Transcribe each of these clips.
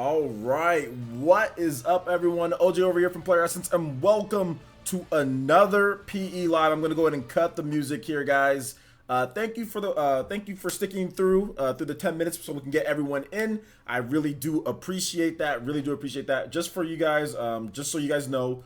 All right, what is up, everyone? OJ over here from Player Essence, and welcome to another PE live. I'm gonna go ahead and cut the music here, guys. Thank you for sticking through the 10 minutes so we can get everyone in. I really do appreciate that. Really do appreciate that. Just for you guys, just so you guys know,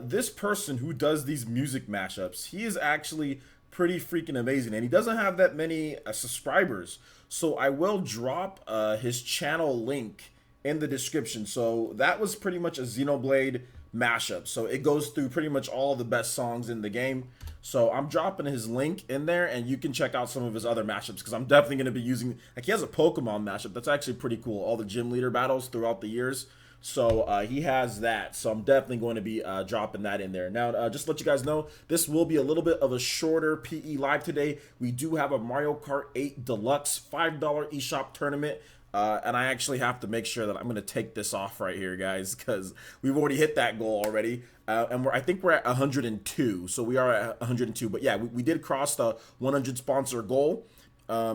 this person who does these music mashups, he is actually pretty freaking amazing, and he doesn't have that many subscribers. So I will drop his channel link in the description. So that was pretty much a Xenoblade mashup. So it goes through pretty much all the best songs in the game. So I'm dropping his link in there, and you can check out some of his other mashups because I'm definitely going to be using, like, he has a Pokemon mashup that's actually pretty cool. All the gym leader battles throughout the years. So he has that. So I'm definitely going to be dropping that in there. Now, just to let you guys know, this will be a little bit of a shorter PE live today. We do have a Mario Kart 8 Deluxe $5 eShop tournament. And I actually have to make sure that I'm going to take this off right here, guys, because we've already hit that goal already. And I think we're at 102. So we are at 102. But yeah, we did cross the 100 sponsor goal.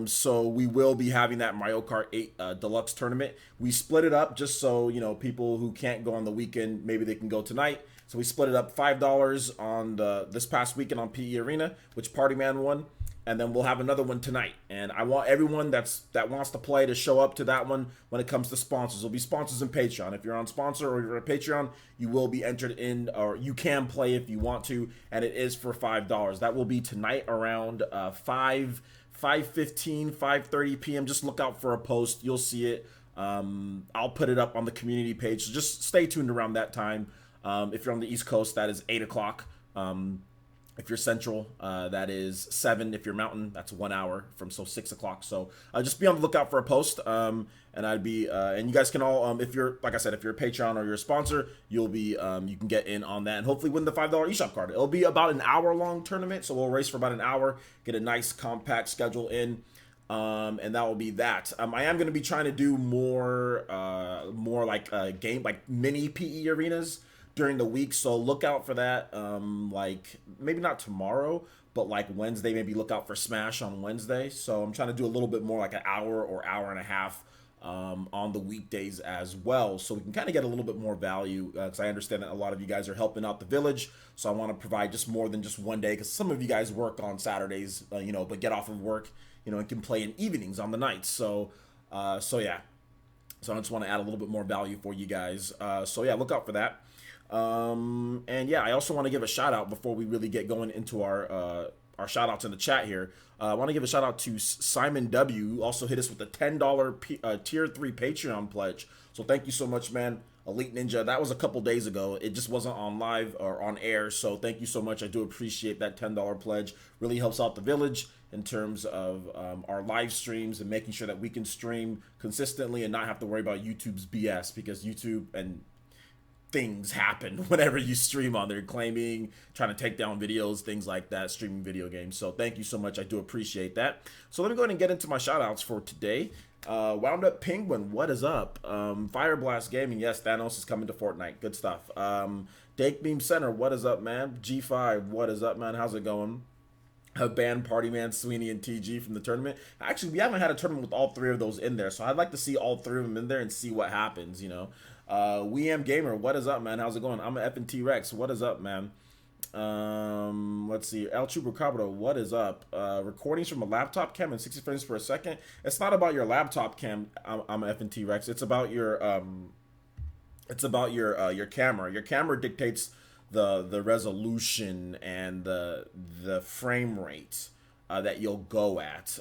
So we will be having that Mario Kart 8 Deluxe tournament. We split it up just so, you know, people who can't go on the weekend, maybe they can go tonight. So we split it up $5 on this past weekend on PE Arena, which Party Man won. And then we'll have another one tonight. And I want everyone that wants to play to show up to that one when it comes to sponsors. There'll be sponsors in Patreon. If you're on sponsor or you're a Patreon, you will be entered in, or you can play if you want to, and it is for $5. That will be tonight around 5:15, 5:30 p.m. Just look out for a post. You'll see it. I'll put it up on the community page. So just stay tuned around that time. If you're on the East Coast, that is 8 o'clock. If you're Central, that is 7. If you're Mountain, that's 1 hour from 6 o'clock. So just be on the lookout for a post. And I'd be, and you guys can all, if you're, like I said, if you're a Patreon or you're a sponsor, you'll be, you can get in on that and hopefully win the $5 eShop card. It'll be about an hour-long tournament, so we'll race for about an hour, get a nice compact schedule in. And that will be that. I am going to be trying to do more like game, like mini PE arenas during the week, so look out for that. Like maybe not tomorrow, but like Wednesday, maybe look out for Smash on Wednesday. So I'm trying to do a little bit more like an hour or hour and a half on the weekdays as well, so we can kind of get a little bit more value, because I understand that a lot of you guys are helping out the village, so I want to provide just more than just one day, because some of you guys work on Saturdays, you know, but get off of work, you know, and can play in evenings on the nights. So yeah, so I just want to add a little bit more value for you guys. So yeah, look out for that. And yeah, I also want to give a shout out before we really get going into our shout outs in the chat here. I want to give a shout out to Simon W, who also hit us with a $10 tier 3 Patreon pledge. So thank you so much, man. Elite Ninja, that was a couple days ago. It just wasn't on live or on air. So thank you so much. I do appreciate that $10 pledge. Really helps out the village in terms of our live streams and making sure that we can stream consistently and not have to worry about YouTube's BS, because YouTube and things happen whenever you stream on there, claiming, trying to take down videos, things like that, streaming video games. So thank you so much. I do appreciate that. So let me go ahead and get into my shout outs for today. Wound Up Penguin, what is up? Fire Blast Gaming, yes, Thanos is coming to Fortnite. Good stuff. Dake Beam Center, what is up, man? G5, what is up, man? How's it going? Banned Party Man, Sweeney, and TG from the tournament. Actually, we haven't had a tournament with all 3 of those in there, so I'd like to see all 3 of them in there and see what happens, you know. We Am Gamer, what is up, man? How's it going? I'm an FNT Rex, what is up, man? Let's see, El Chupacabra, what is up? Recordings from a laptop cam in 60 frames per second. It's not about your laptop cam, I'm an FNT Rex. It's about your camera. Your camera dictates the resolution and the frame rate that you'll go at.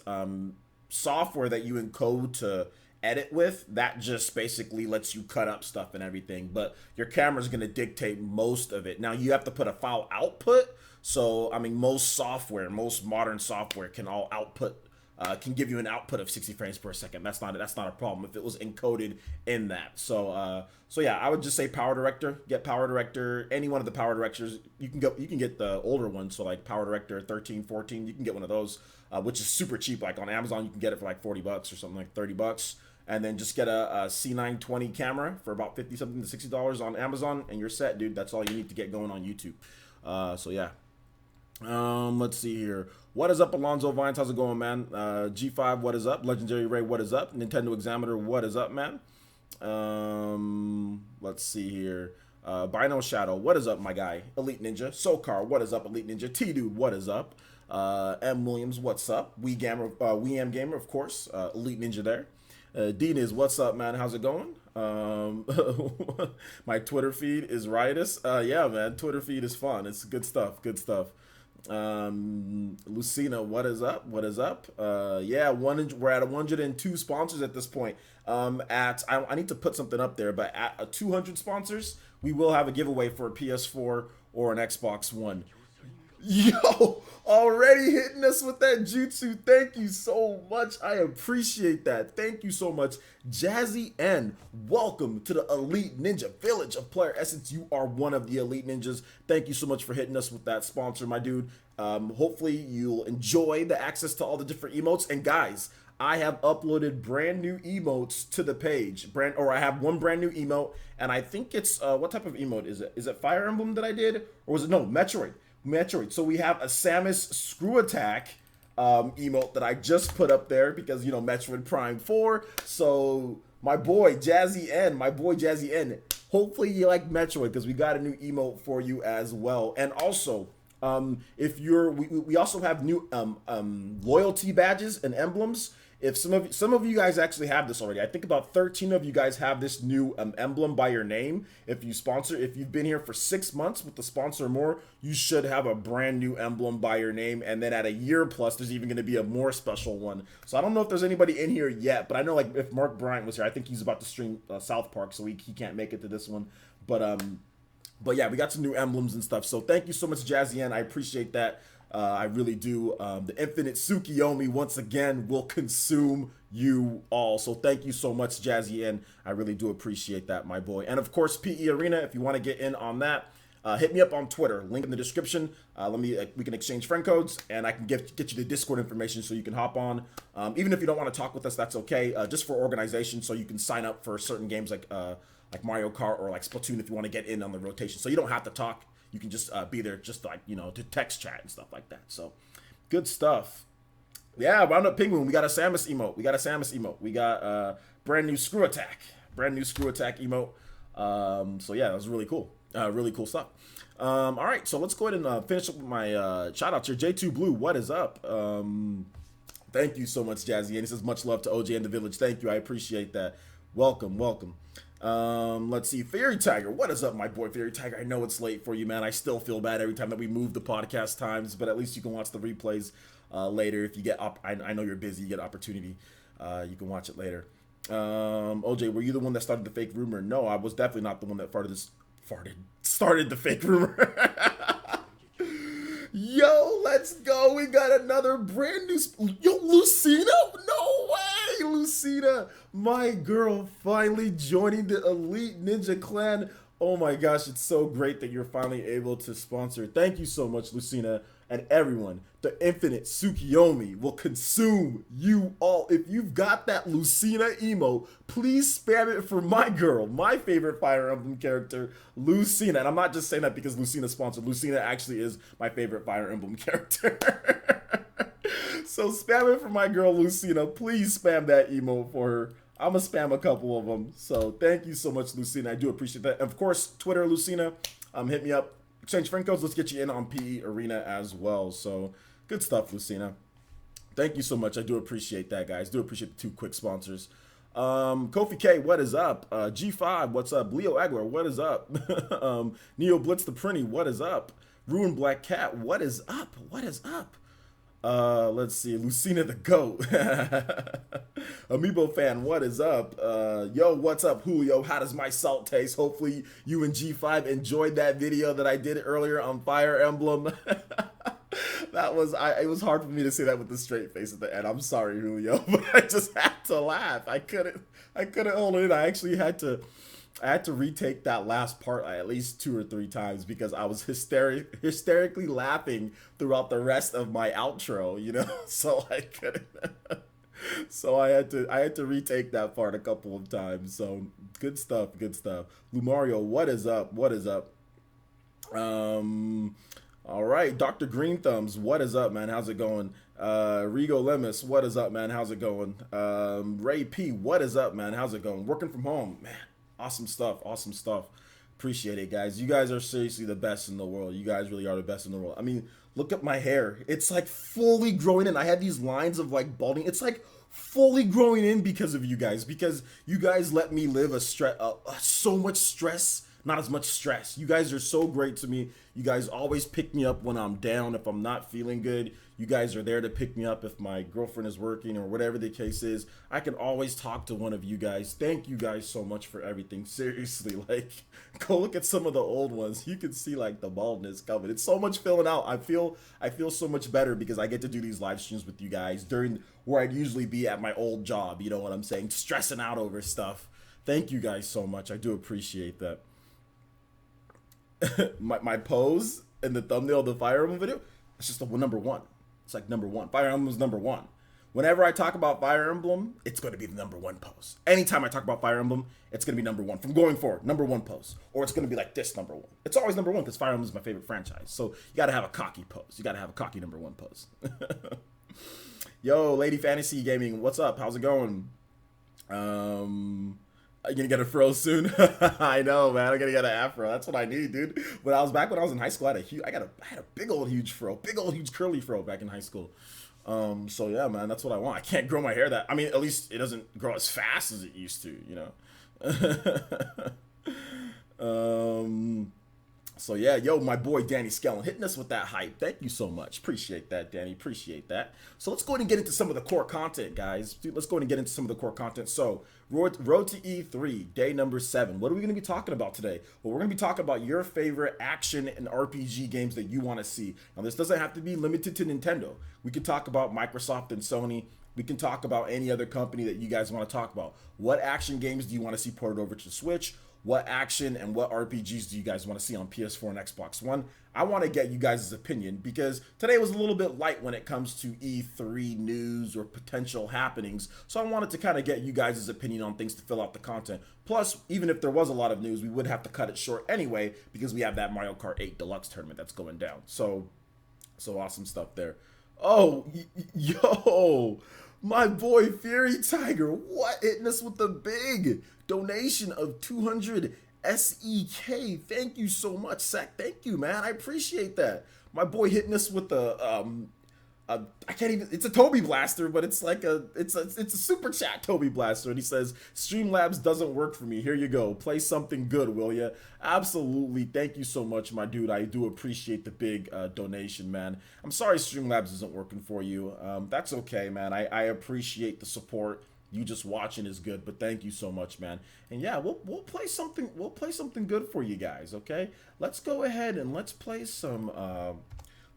Software that you encode to edit with, that just basically lets you cut up stuff and everything, but your camera's going to dictate most of it. Now you have to put a file output, so I mean most modern software can all output, can give you an output of 60 frames per second. That's not a problem if it was encoded in that. So yeah, I would just say Power Director. Get Power Director, any one of the Power Directors. You can get the older ones, so like Power Director 13, 14. You can get one of those, which is super cheap. Like on Amazon, you can get it for like $40 or something, like $30. And then just get a C920 camera for about $50 something to $60 on Amazon, and you're set, dude. That's all you need to get going on YouTube. So yeah. Let's see here. What is up, Alonzo Vines? How's it going, man? G5, what is up? Legendary Ray, what is up? Nintendo Examiner, what is up, man? Let's see here. Bino Shadow, what is up, my guy? Elite Ninja. Sokar, what is up, Elite Ninja? T-Dude, what is up? M. Williams, what's up? Weam Gamer, of course. Elite Ninja there. Dean is, what's up, man? How's it going? My Twitter feed is riotous. Yeah, man, Twitter feed is fun. It's good stuff. Good stuff. Lucina, what is up? What is up? Yeah, we're at 102 sponsors at this point. I need to put something up there, but at 200 sponsors, we will have a giveaway for a PS4 or an Xbox One. Yo, already hitting us with that jutsu. Thank you so much. I appreciate that. Thank you so much. Jazzy N, welcome to the Elite Ninja Village of Player Essence. You are one of the Elite Ninjas. Thank you so much for hitting us with that sponsor, my dude. Hopefully you'll enjoy the access to all the different emotes. And guys, I have uploaded brand new emotes to the page. I have one brand new emote, and I think it's, what type of emote is it? Is it Fire Emblem that I did? Or was it, no, Metroid. So we have a Samus Screw Attack emote that I just put up there because, you know, Metroid Prime 4. So my boy Jazzy N, hopefully you like Metroid because we got a new emote for you as well. And also, if we also have new loyalty badges and emblems. If some of you guys actually have this already, I think about 13 of you guys have this new emblem by your name. If you've been here for 6 months with the sponsor or more, you should have a brand new emblem by your name. And then at a year plus, there's even going to be a more special one. So I don't know if there's anybody in here yet, but I know like if Mark Bryant was here, I think he's about to stream South Park, so he can't make it to this one. But yeah, we got some new emblems and stuff. So thank you so much, Jazzy N. I appreciate that. I really do. The infinite Tsukiyomi once again will consume you all. So thank you so much, Jazzy N. I really do appreciate that, my boy. And of course, PE Arena, if you want to get in on that, hit me up on Twitter. Link in the description. We can exchange friend codes, and I can get you the Discord information so you can hop on. Even if you don't want to talk with us, that's okay. Just for organization, so you can sign up for certain games like Mario Kart or like Splatoon if you want to get in on the rotation. So you don't have to talk. You can just be there just like, you know, to text chat and stuff like that. So good stuff. Yeah, Roundup Penguin. We got a Samus emote. We got brand new Screw Attack emote. So yeah, that was really cool. Really cool stuff. All right, so let's go ahead and finish up with my shout outs here. J2 Blue, what is up? Thank you so much, Jazzy. And he says much love to OJ and the Village. Thank you. I appreciate that. Welcome. Let's see. Fairy Tiger, what is up, my boy Fairy Tiger? I know it's late for you, man. I still feel bad every time that we move the podcast times, but at least you can watch the replays later if you get up. I know you're busy. You get opportunity. You can watch it later. OJ, were you the one that started the fake rumor? No, I was definitely not the one that started the fake rumor. Yo, let's go. We got another brand new... Yo, Lucina? No way, Lucina. My girl finally joining the Elite Ninja Clan. Oh my gosh, it's so great that you're finally able to sponsor. Thank you so much, Lucina. And everyone, the infinite Tsukiyomi will consume you all. If you've got that Lucina emote, please spam it for my girl, my favorite Fire Emblem character, Lucina. And I'm not just saying that because Lucina's sponsored. Lucina actually is my favorite Fire Emblem character. So spam it for my girl, Lucina. Please spam that emote for her. I'm going to spam a couple of them. So thank you so much, Lucina. I do appreciate that. And of course, Twitter, Lucina, hit me up. Exchange friend codes. Let's get you in on PE Arena as well. So good stuff, Lucina. Thank you so much. I do appreciate that, guys. Do appreciate the 2 quick sponsors. Kofi K, what is up? G5, what's up? Leo Aguilar, what is up? Neo Blitz the Prinny, what is up? Ruined Black Cat, what is up? What is up? Let's see, Lucina the GOAT. Amiibo fan, what is up? Yo, what's up, Julio? How does my salt taste? Hopefully you and G5 enjoyed that video that I did earlier on Fire Emblem. It was hard for me to say that with a straight face at the end. I'm sorry, Julio, but I just had to laugh. I couldn't hold it in. I actually had to retake that last part at least 2 or 3 times because I was hysterically laughing throughout the rest of my outro, you know? So I couldn't. So I had to retake that part a couple of times. So good stuff. Lumario, what is up? All right, Dr. Green Thumbs, what is up, man? How's it going? Rigo Lemus, what is up, man? How's it going? Ray P, what is up, man? How's it going? Working from home, man. Awesome stuff, awesome stuff. Appreciate it, guys. You guys are seriously the best in the world. You guys really are the best in the world. I mean, look at my hair. It's like fully growing in. I had these lines of like balding. It's like fully growing in because of you guys. Because you guys let me live so much stress, not as much stress. You guys are so great to me. You guys always pick me up when I'm down, if I'm not feeling good. You guys are there to pick me up if my girlfriend is working or whatever the case is. I can always talk to one of you guys. Thank you guys so much for everything. Seriously, like, go look at some of the old ones. You can see like the baldness coming. It's so much filling out. I feel so much better because I get to do these live streams with you guys during where I'd usually be at my old job. You know what I'm saying? Stressing out over stuff. Thank you guys so much. I do appreciate that. my pose in the thumbnail of the Fire Emblem video, it's just the number one. It's like number one. Fire Emblem's number one. Whenever I talk about Fire Emblem, it's going to be the number one pose. Anytime I talk about Fire Emblem, it's going to be number one. From going forward, number one pose. Or it's going to be like this, number one. It's always number one because Fire Emblem is my favorite franchise. So you got to have a cocky pose. You got to have a cocky number one pose. Yo, Lady Fantasy Gaming, what's up? How's it going? Are you gonna get a fro soon? I know, man. I'm gonna get an afro. That's what I need, dude. When I was in high school, I had a big old huge fro, big old huge curly fro back in high school. So yeah, man, that's what I want. I can't grow my hair at least it doesn't grow as fast as it used to, you know. So yeah, yo, my boy Danny Skellen hitting us with that hype. Thank you so much. Appreciate that, Danny. Appreciate that. So let's go ahead and get into some of the core content, guys. Dude, let's go ahead and get into some of the core content. So Road to E3, day number 7. What are we going to be talking about today? Well, we're going to be talking about your favorite action and RPG games that you want to see. Now, this doesn't have to be limited to Nintendo. We could talk about Microsoft and Sony. We can talk about any other company that you guys want to talk about. What action games do you want to see ported over to Switch? What action and what RPGs do you guys want to see on PS4 and Xbox One? I want to get you guys' opinion because today was a little bit light when it comes to E3 news or potential happenings. So I wanted to kind of get you guys' opinion on things to fill out the content. Plus, even if there was a lot of news, we would have to cut it short anyway because we have that Mario Kart 8 Deluxe tournament that's going down. So awesome stuff there. Oh, yo, my boy Fury Tiger, what? Hitting us with the big donation of 200 SEK. Thank you so much, Sack. Thank you, man. I appreciate that. My boy hitting us with the I can't even. It's a Toby Blaster, but it's like it's a super chat Toby Blaster, and he says Streamlabs doesn't work for me. Here you go. Play something good, will ya? Absolutely. Thank you so much, my dude. I do appreciate the big donation, man. I'm sorry Streamlabs isn't working for you. That's okay, man. I appreciate the support. You just watching is good, but thank you so much, man. And yeah, we'll play something. We'll play something good for you guys. Okay, let's go ahead and let's play some.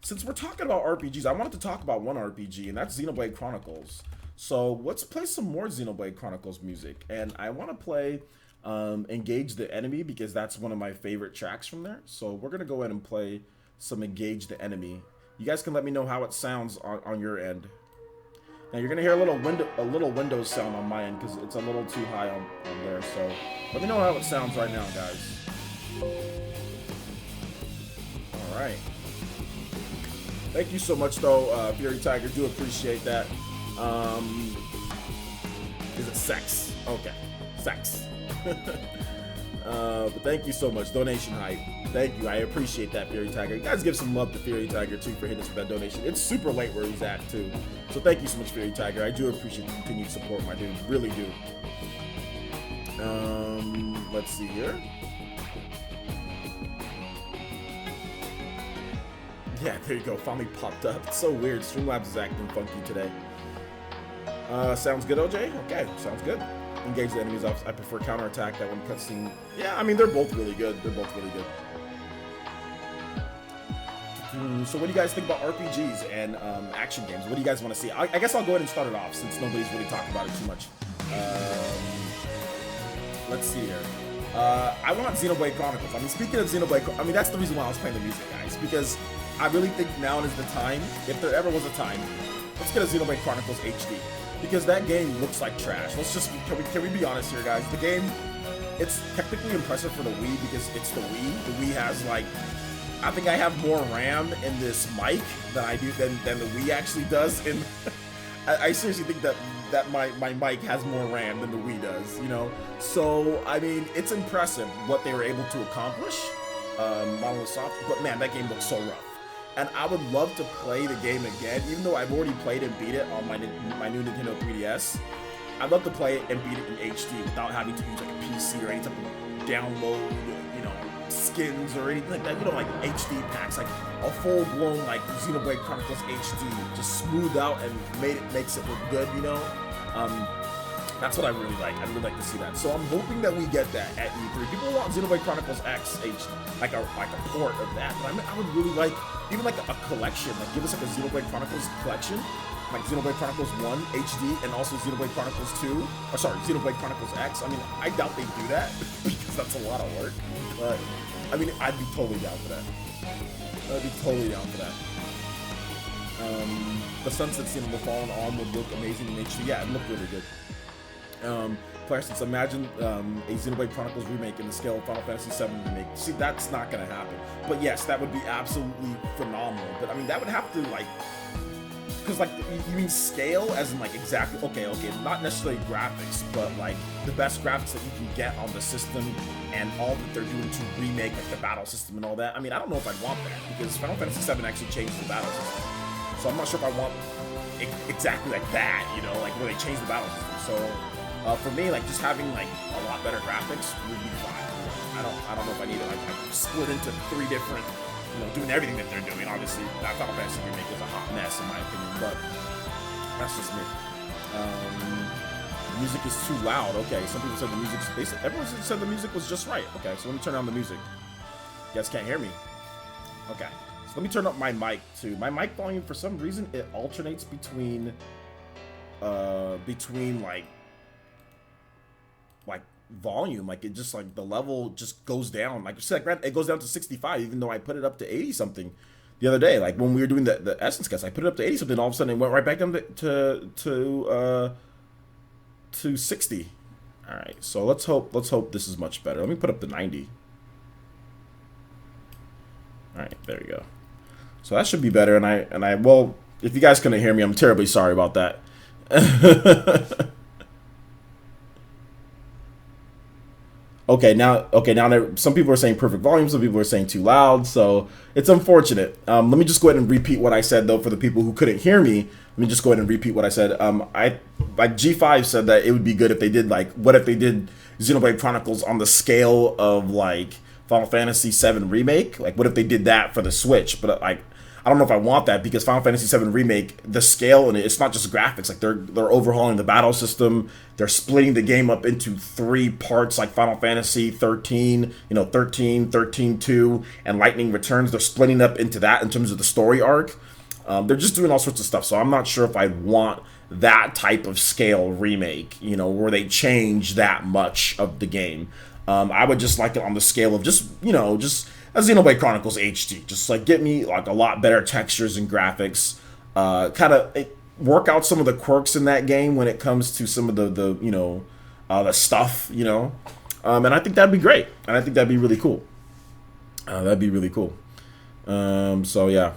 Since we're talking about RPGs, I wanted to talk about one RPG, and that's Xenoblade Chronicles. So let's play some more Xenoblade Chronicles music, and I want to play Engage the Enemy because that's one of my favorite tracks from there. So we're gonna go ahead and play some Engage the Enemy. You guys can let me know how it sounds on your end. Now you're gonna hear a little Windows sound on my end because it's a little too high on there. So let me know how it sounds right now, guys. All right. Thank you so much, though, Fury Tiger. Do appreciate that. Is it sex? Okay, sex. But thank you so much. Donation hype. Thank you. I appreciate that, Fury Tiger. You guys give some love to Fury Tiger, too, for hitting us with that donation. It's super late where he's at, too. So thank you so much, Fury Tiger. I do appreciate the continued support, my dude. Really do. Let's see here. Yeah, there you go. Finally popped up. It's so weird. Streamlabs is acting funky today. Sounds good, OJ? Okay, sounds good. Engage the enemies. I prefer counterattack. That one cutscene. Yeah, I mean, they're both really good. They're both really good. So what do you guys think about RPGs and action games? What do you guys want to see? I guess I'll go ahead and start it off since nobody's really talking about it too much. Let's see here. I want Xenoblade Chronicles. I mean, speaking of Xenoblade, I mean, that's the reason why I was playing the music, guys. Because I really think now is the time, if there ever was a time, let's get a Xenoblade Chronicles HD. Because that game looks like trash. Let's just, can we be honest here, guys? The game, it's technically impressive for the Wii because it's the Wii. The Wii has, like, I think I have more RAM in this mic than I do than the Wii actually does. And I seriously think that my mic has more RAM than the Wii does, you know? So, I mean, it's impressive what they were able to accomplish, Monolith Soft, but man, that game looks so rough. And I would love to play the game again, even though I've already played and beat it on my new Nintendo 3DS. I'd love to play it and beat it in HD without having to use like a PC or any type of download, you know, skins or anything like that. You know, like HD packs, like a full-blown like Xenoblade Chronicles HD, just smoothed out and makes it look good. You know, that's what I really like. I'd really like to see that. So I'm hoping that we get that at E3. People want Xenoblade Chronicles X HD, like a port of that. But I would really like even like a collection. Like give us like a Xenoblade Chronicles collection. Like Xenoblade Chronicles 1 HD and also Xenoblade Chronicles 2, or sorry, Xenoblade Chronicles X. I mean, I doubt they do that because that's a lot of work, but I mean, I'd be totally down for that. I'd be totally down for that. The Sunset scene of the Fallen Arm would look amazing in HD. Yeah, it looked really good. For instance, imagine a Xenoblade Chronicles remake in the scale of Final Fantasy VII remake. See, that's not gonna happen. But yes, that would be absolutely phenomenal. But I mean, that would have to like. Because, like, you mean scale as in, like, exactly, okay, not necessarily graphics, but, like, the best graphics that you can get on the system and all that they're doing to remake, like, the battle system and all that. I mean, I don't know if I'd want that, because Final Fantasy VII actually changed the battle system. So I'm not sure if I want exactly like that, you know, like, where they changed the battle system. So, for me, like, just having, like, a lot better graphics would be fine. I don't know if I need it, like, split into 3 different... You know, doing everything that they're doing. Obviously, that Final Fantasy remake is a hot mess in my opinion, but that's just me. Music is too loud. Okay, some people said the music. Everyone said the music was just right. Okay, so let me turn on the music. You guys can't hear me. Okay, so let me turn up my mic too. My mic volume, for some reason, it alternates between like volume, like it just like the level just goes down. Like I said, it goes down to 65, even though I put it up to 80 something the other day. Like when we were doing the Essence Cast, I put it up to 80 something. All of a sudden, it went right back down to 60. All right, so let's hope this is much better. Let me put up to 90. All right, there we go. So that should be better. And I well, if you guys couldn't hear me, I'm terribly sorry about that. Okay, now some people are saying perfect volume, some people are saying too loud, so it's unfortunate. Let me just go ahead and repeat what I said, though, for the people who couldn't hear me. Let me just go ahead and repeat what I said. Like G5 said that it would be good if they did, like, what if they did Xenoblade Chronicles on the scale of, like, Final Fantasy VII Remake? Like, what if they did that for the Switch? But, like, I don't know if I want that, because Final Fantasy VII Remake, the scale in it's not just graphics. Like they're overhauling the battle system. They're splitting the game up into 3 parts, like Final Fantasy 13, 13-2, and Lightning Returns. They're splitting up into that in terms of the story arc. They're just doing all sorts of stuff. So I'm not sure if I'd want that type of scale remake, where they change that much of the game. I would just like it on the scale of just a Xenoblade Chronicles HD. Just like get me like a lot better textures and graphics. Kind of work out some of the quirks in that game when it comes to some of the stuff, and I think that'd be great. And I think that'd be really cool. That'd be really cool. So yeah.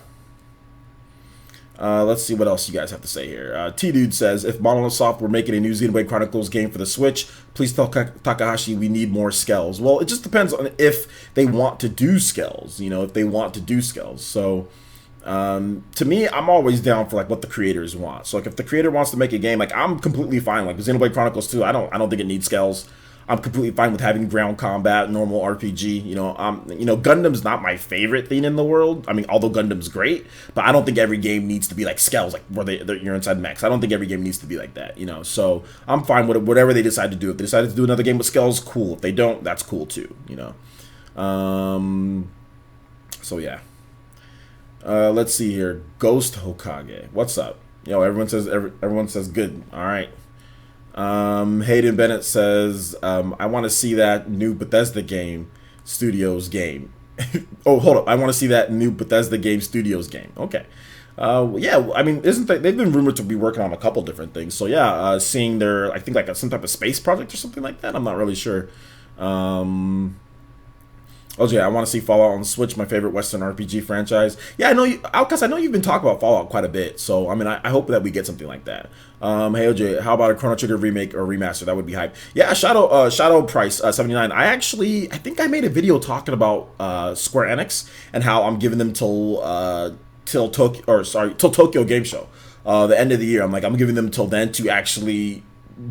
Let's see what else you guys have to say here. T-Dude says, if Monolith Soft were making a new Xenoblade Chronicles game for the Switch, please tell Takahashi we need more scales. Well, it just depends on if they want to do scales, if they want to do scales. So, to me, I'm always down for like what the creators want. So, like, if the creator wants to make a game, like, I'm completely fine. Like, Xenoblade Chronicles 2, I don't think it needs scales. I'm completely fine with having ground combat, normal RPG. Gundam's not my favorite thing in the world. I mean, although Gundam's great, but I don't think every game needs to be like scales, like where you're inside mechs. I don't think every game needs to be like that. So I'm fine with whatever they decide to do. If they decide to do another game with scales, cool. If they don't, that's cool too. So yeah. Let's see here. Ghost Hokage, what's up? Everyone says good. All right. Hayden Bennett says, I want to see that new Bethesda game Studios game. Oh, hold up. I want to see that new Bethesda game Studios game. Okay. Yeah, I mean, they've been rumored to be working on a couple different things. So yeah, seeing their, I think like some type of space project or something like that. I'm not really sure. Oh yeah, I want to see Fallout on the Switch, my favorite Western RPG franchise. Yeah, I know you, Outcast. I know you've been talking about Fallout quite a bit, so I mean, I hope that we get something like that. Hey OJ, how about a Chrono Trigger remake or remaster? That would be hype. Yeah, Shadow Price 79. I think I made a video talking about Square Enix and how I'm giving them till Tokyo Game Show, the end of the year. I'm like, I'm giving them till then to actually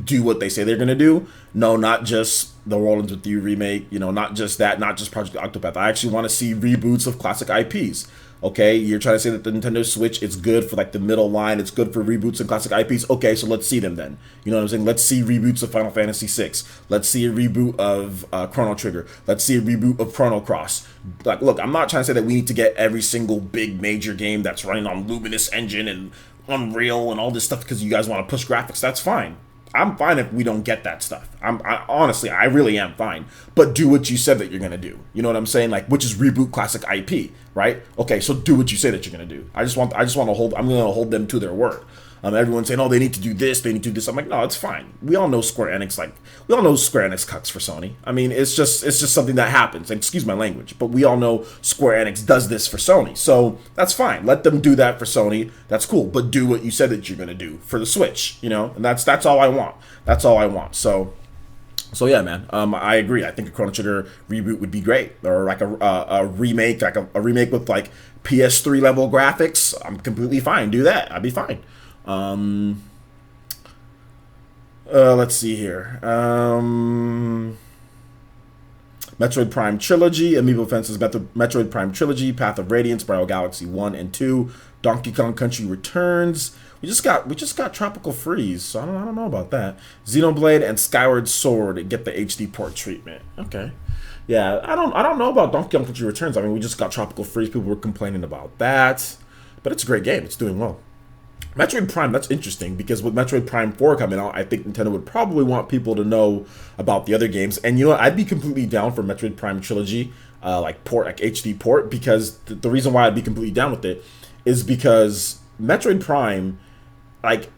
do what they say they're gonna do. No, not just the Rollins with You remake. You know, not just that. Not just Project Octopath. I actually want to see reboots of classic IPs. Okay, you're trying to say that the Nintendo Switch is good for like the middle line. It's good for reboots and classic IPs. Okay, so let's see them then. You know what I'm saying? Let's see reboots of Final Fantasy VI. Let's see a reboot of Chrono Trigger. Let's see a reboot of Chrono Cross. Like, look, I'm not trying to say that we need to get every single big major game that's running on Luminous Engine and Unreal and all this stuff because you guys want to push graphics. That's fine. I'm fine if we don't get that stuff. Honestly, I really am fine. But do what you said that you're gonna do. You know what I'm saying? Like, which is reboot classic IP, right? Okay, so do what you say that you're gonna do. I just want to hold. I'm gonna hold them to their word. Everyone's saying, oh, they need to do this, they need to do this. I'm like, no, it's fine. We all know Square Enix, cucks for Sony. I mean, it's just something that happens. Excuse my language, but we all know Square Enix does this for Sony, so that's fine. Let them do that for Sony. That's cool. But do what you said that you're gonna do for the Switch, you know, and that's all I want. That's all I want. So yeah, man. I agree. I think a Chrono Trigger reboot would be great, or like a remake, like a remake with like PS3 level graphics. I'm completely fine. Do that. I'd be fine. Let's see here. Metroid Prime Trilogy, Amiibo Fences, Metroid Prime Trilogy, Path of Radiance, Mario Galaxy 1 and 2, Donkey Kong Country Returns. We just got Tropical Freeze, so I don't know about that. Xenoblade and Skyward Sword get the HD port treatment. Okay. Yeah, I don't know about Donkey Kong Country Returns. I mean, we just got Tropical Freeze. People were complaining about that. But it's a great game. It's doing well. Metroid Prime, that's interesting because with Metroid Prime 4 coming out, I think Nintendo would probably want people to know about the other games. And you know what? I'd be completely down for Metroid Prime Trilogy, like HD port, because the reason why I'd be completely down with it is because Metroid Prime, like,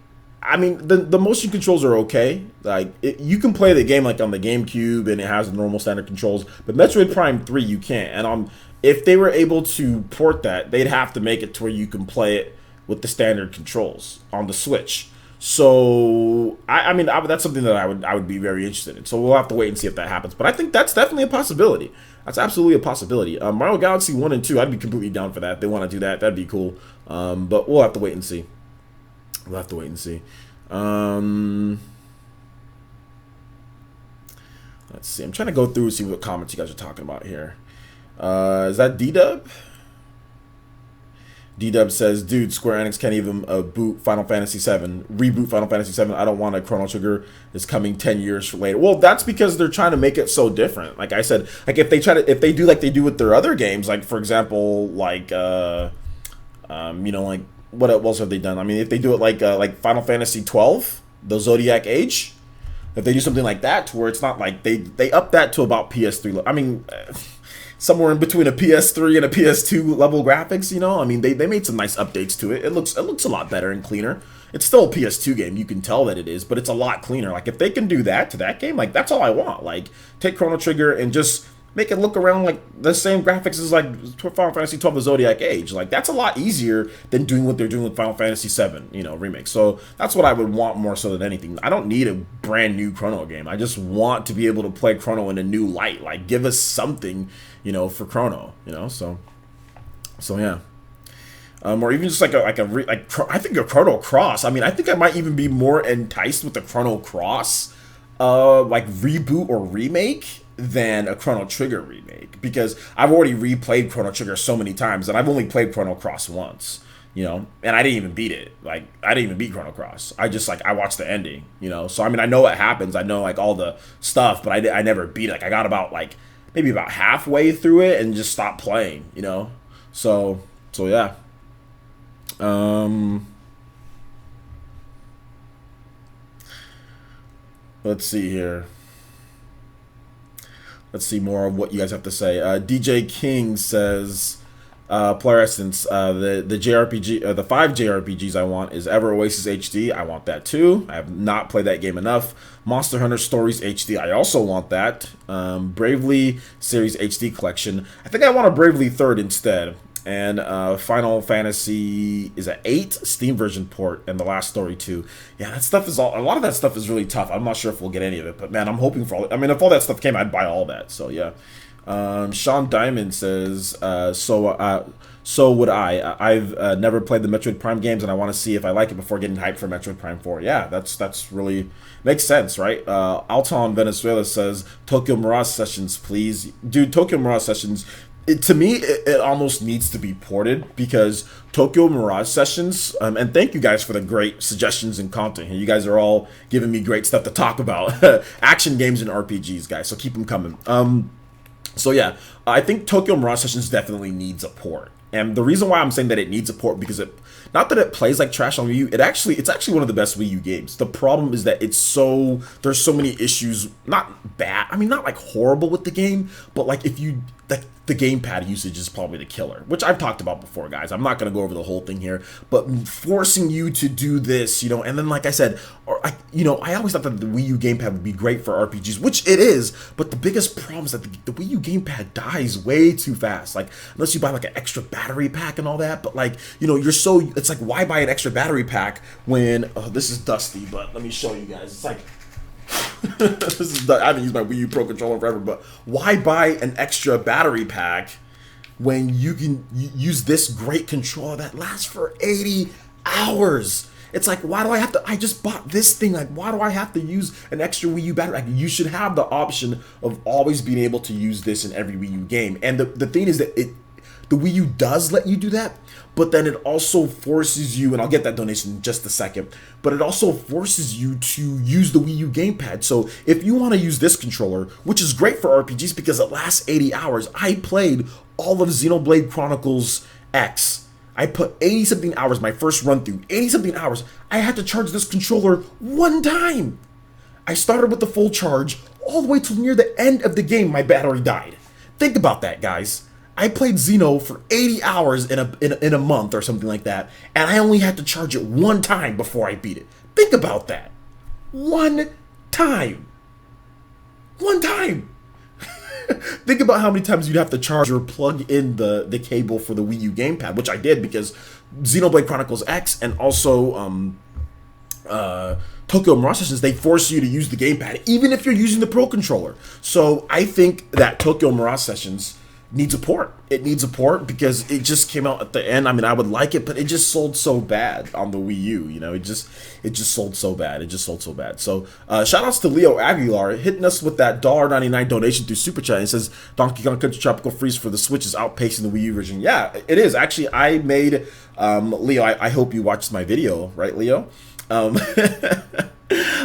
I mean, the motion controls are okay. Like, you can play the game like on the GameCube and it has the normal standard controls, but Metroid Prime 3 you can't. And if they were able to port that, they'd have to make it to where you can play it with the standard controls on the Switch. So I mean that's something that I would be very interested in. So we'll have to wait and see if that happens. But I think that's definitely a possibility. That's absolutely a possibility. Mario Galaxy 1 and 2, I'd be completely down for that. If they want to do that, that'd be cool. But we'll have to wait and see. Let's see. I'm trying to go through and see what comments you guys are talking about here. Is that D-Dub? D-Dub says, dude, Square Enix can't even reboot Final Fantasy VII. I don't want a Chrono Trigger is coming 10 years later. Well, that's because they're trying to make it so different. Like I said, like if they do like they do with their other games, like for example, like you know, like what else have they done? I mean, if they do it like Final Fantasy 12, the Zodiac Age, if they do something like that to where it's not like they up that to about PS3. I mean, somewhere in between a PS3 and a PS2 level graphics, you know? I mean, they made some nice updates to it. It looks a lot better and cleaner. It's still a PS2 game, you can tell that it is, but it's a lot cleaner. Like, if they can do that to that game, like, that's all I want. Like, take Chrono Trigger and just make it look around like the same graphics as, like, Final Fantasy 12 The Zodiac Age. Like, that's a lot easier than doing what they're doing with Final Fantasy 7, you know, remake. So, that's what I would want more so than anything. I don't need a brand new Chrono game. I just want to be able to play Chrono in a new light. Like, give us something, you know, for Chrono, you know, so yeah, or even just I think a Chrono Cross. I mean, I think I might even be more enticed with the Chrono Cross, like reboot or remake than a Chrono Trigger remake, because I've already replayed Chrono Trigger so many times, and I've only played Chrono Cross once, you know, and I didn't even beat it. Like, I didn't even beat Chrono Cross. I just I watched the ending, you know. So I mean, I know what happens. I know like all the stuff, but I never beat it. Like, I got about maybe about halfway through it and just stopped playing, you know? So yeah. Let's see here. Let's see more of what you guys have to say. DJ King says, Player Essence, the JRPG, the 5 JRPGs I want is Ever Oasis HD. I want that too. I have not played that game enough. Monster Hunter Stories HD. I also want that. Bravely Series HD Collection. I think I want a Bravely Third instead. And Final Fantasy is an 8 Steam version port, and the last story too. Yeah, that stuff is a lot of that stuff is really tough. I'm not sure if we'll get any of it, but man, I'm hoping for all. I mean, if all that stuff came, I'd buy all that. So yeah. Sean Diamond says, so would I. I've never played the Metroid Prime games, and I want to see if I like it before getting hyped for Metroid Prime 4. Yeah, that's really makes sense, right? Alton Venezuela says, Tokyo Mirage Sessions, please. Dude, Tokyo Mirage Sessions, to me, it almost needs to be ported, because Tokyo Mirage Sessions, and thank you guys for the great suggestions and content. You guys are all giving me great stuff to talk about. Action games and RPGs, guys, so keep them coming. So yeah, I think Tokyo Mirage Sessions definitely needs a port. And the reason why I'm saying that it needs a port, because not that it plays like trash on Wii U, it's actually one of the best Wii U games. The problem is that there's so many issues, not bad, I mean, not like horrible with the game, but like the gamepad usage is probably the killer, which I've talked about before, guys. I'm not going to go over the whole thing here, but forcing you to do this, and then like I said, I always thought that the Wii U gamepad would be great for RPGs, which it is, but the biggest problem is that the Wii U gamepad dies way too fast. Like, unless you buy like an extra battery pack and all that, but like, it's like, why buy an extra battery pack when, oh, this is dusty, but let me show you guys. It's like, I haven't used my Wii U Pro controller forever, but why buy an extra battery pack when you can use this great controller that lasts for 80 hours? It's like, why do I have to? I just bought this thing. Like, why do I have to use an extra Wii U battery? Like, you should have the option of always being able to use this in every Wii U game. And the thing is that the Wii U does let you do that, but then it also forces you, and I'll get that donation in just a second, but it also forces you to use the Wii U gamepad. So if you want to use this controller, which is great for RPGs because it lasts 80 hours, I played all of Xenoblade Chronicles X. I put 80 something hours, my first run through, 80 something hours. I had to charge this controller one time. I started with the full charge, all the way till near the end of the game, my battery died. Think about that, guys. I played Xeno for 80 hours in a month or something like that, and I only had to charge it one time before I beat it. Think about that. One time. One time. Think about how many times you'd have to charge or plug in the cable for the Wii U gamepad, which I did because Xenoblade Chronicles X and also Tokyo Mirage Sessions, they force you to use the gamepad, even if you're using the Pro Controller. So I think that Tokyo Mirage Sessions needs a port. It needs a port because it just came out at the end. I mean, I would like it, but it just sold so bad on the Wii U. It just sold so bad. It just sold so bad. So shout outs to Leo Aguilar hitting us with that $1.99 donation through Super Chat. It says Donkey Kong Country Tropical Freeze for the Switch is outpacing the Wii U version. Yeah, it is. Actually, I made Leo, I hope you watched my video, right, Leo?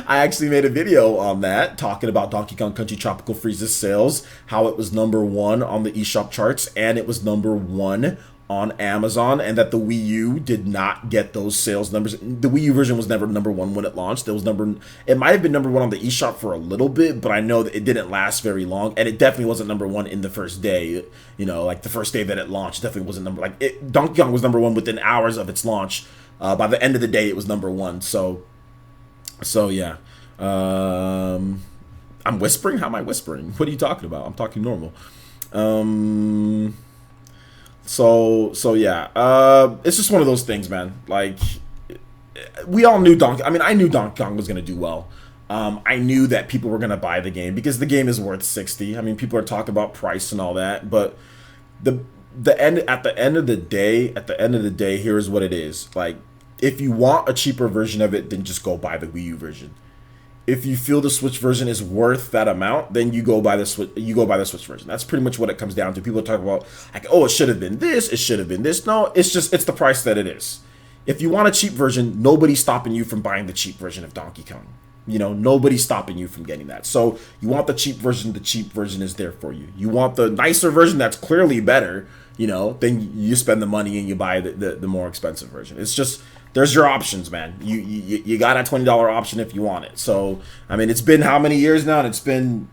I actually made a video on that, talking about Donkey Kong Country Tropical Freeze's sales, how it was #1 on the eShop charts, and it was #1 on Amazon, and that the Wii U did not get those sales numbers. The Wii U version was never #1 when it launched. It might have been #1 on the eShop for a little bit, but I know that it didn't last very long, and it definitely wasn't #1 in the first day. Like the first day that it launched, it definitely wasn't Donkey Kong was #1 within hours of its launch. By the end of the day, it was #1. So yeah, I'm whispering. How am I whispering? What are you talking about? I'm talking normal. So yeah, it's just one of those things, man. Like, we all knew I knew Donkey Kong was gonna do well. I knew that people were gonna buy the game because the game is worth $60. I mean, people are talking about price and all that, but at the end of the day, here's what it is. Like, if you want a cheaper version of it, then just go buy the Wii U version. If you feel the Switch version is worth that amount, then you go buy the Switch. Version. That's pretty much what it comes down to. People talk about like, oh, it should have been this. It should have been this. No, it's the price that it is. If you want a cheap version, nobody's stopping you from buying the cheap version of Donkey Kong. You know, nobody's stopping you from getting that. So you want the cheap version is there for you. You want the nicer version that's clearly better, you know, then you spend the money and you buy the more expensive version. It's just, there's your options, man. You got a $20 option if you want it. So I mean, it's been how many years now? It's been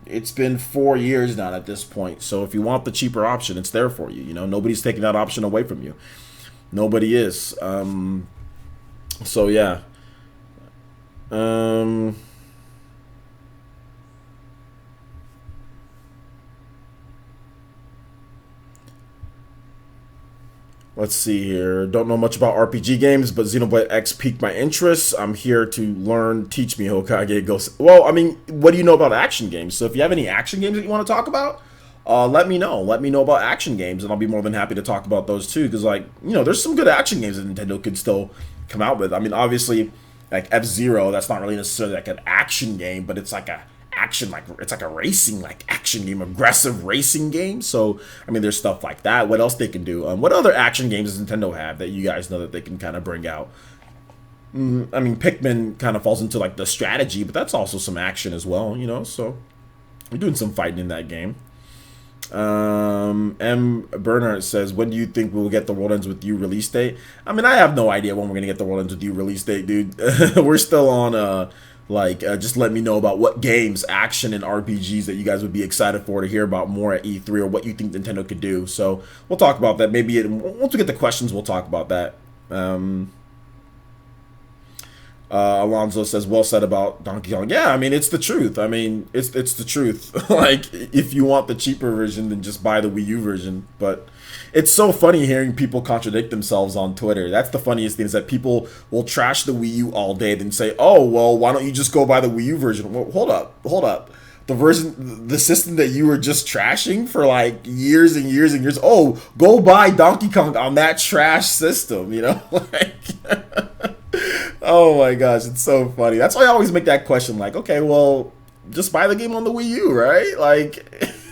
4 years now at this point. So if you want the cheaper option, it's there for you. You know, nobody's taking that option away from you. Nobody is. So yeah. Let's see here. Don't know much about RPG games, but Xenoblade X piqued my interest. I'm here to learn. Teach me, Hokage Ghost. Well, I mean, what do you know about action games? So if you have any action games that you want to talk about, let me know. Let me know about action games, and I'll be more than happy to talk about those too. Because, like, you know, there's some good action games that Nintendo could still come out with. I mean, obviously, like F-Zero, that's not really necessarily like an action game, but it's like a action, like it's like a racing like action game, aggressive racing game. So I mean, there's stuff like that. What else they can do? What other action games does Nintendo have that you guys know that they can kind of bring out? I mean, Pikmin kind of falls into like the strategy, but that's also some action as well, you know. So we're doing some fighting in that game. M. Bernard says, when do you think we'll get the World Ends With You release date? I mean, I have no idea when we're gonna get the World Ends With You release date, dude. We're still on just let me know about what games, action, and RPGs that you guys would be excited for to hear about more at E3, or what you think Nintendo could do. So we'll talk about that. Maybe once we get the questions, we'll talk about that. Alonzo says, well said about Donkey Kong. Yeah, I mean, it's the truth. I mean, it's the truth. Like, if you want the cheaper version, then just buy the Wii U version. But it's so funny hearing people contradict themselves on Twitter. That's the funniest thing, is that people will trash the Wii U all day, then say, oh, well, why don't you just go buy the Wii U version? Well, hold up. The system that you were just trashing for like years and years and years. Oh, go buy Donkey Kong on that trash system, you know? Like, oh my gosh, it's so funny. That's why I always make that question, like, okay, well, just buy the game on the Wii U, right? Like,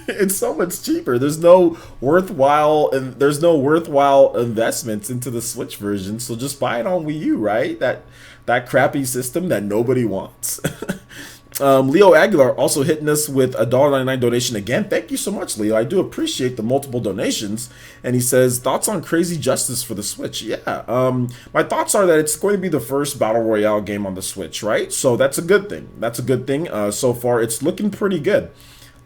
it's so much cheaper. There's no worthwhile investments into the Switch version, so just buy it on Wii U, right? That crappy system that nobody wants. Leo Aguilar also hitting us with a $1.99 donation again. Thank you so much, Leo. I do appreciate the multiple donations. And he says, thoughts on Crazy Justice for the Switch? Yeah, my thoughts are that it's going to be the first Battle Royale game on the Switch, right? So that's a good thing. So far, it's looking pretty good.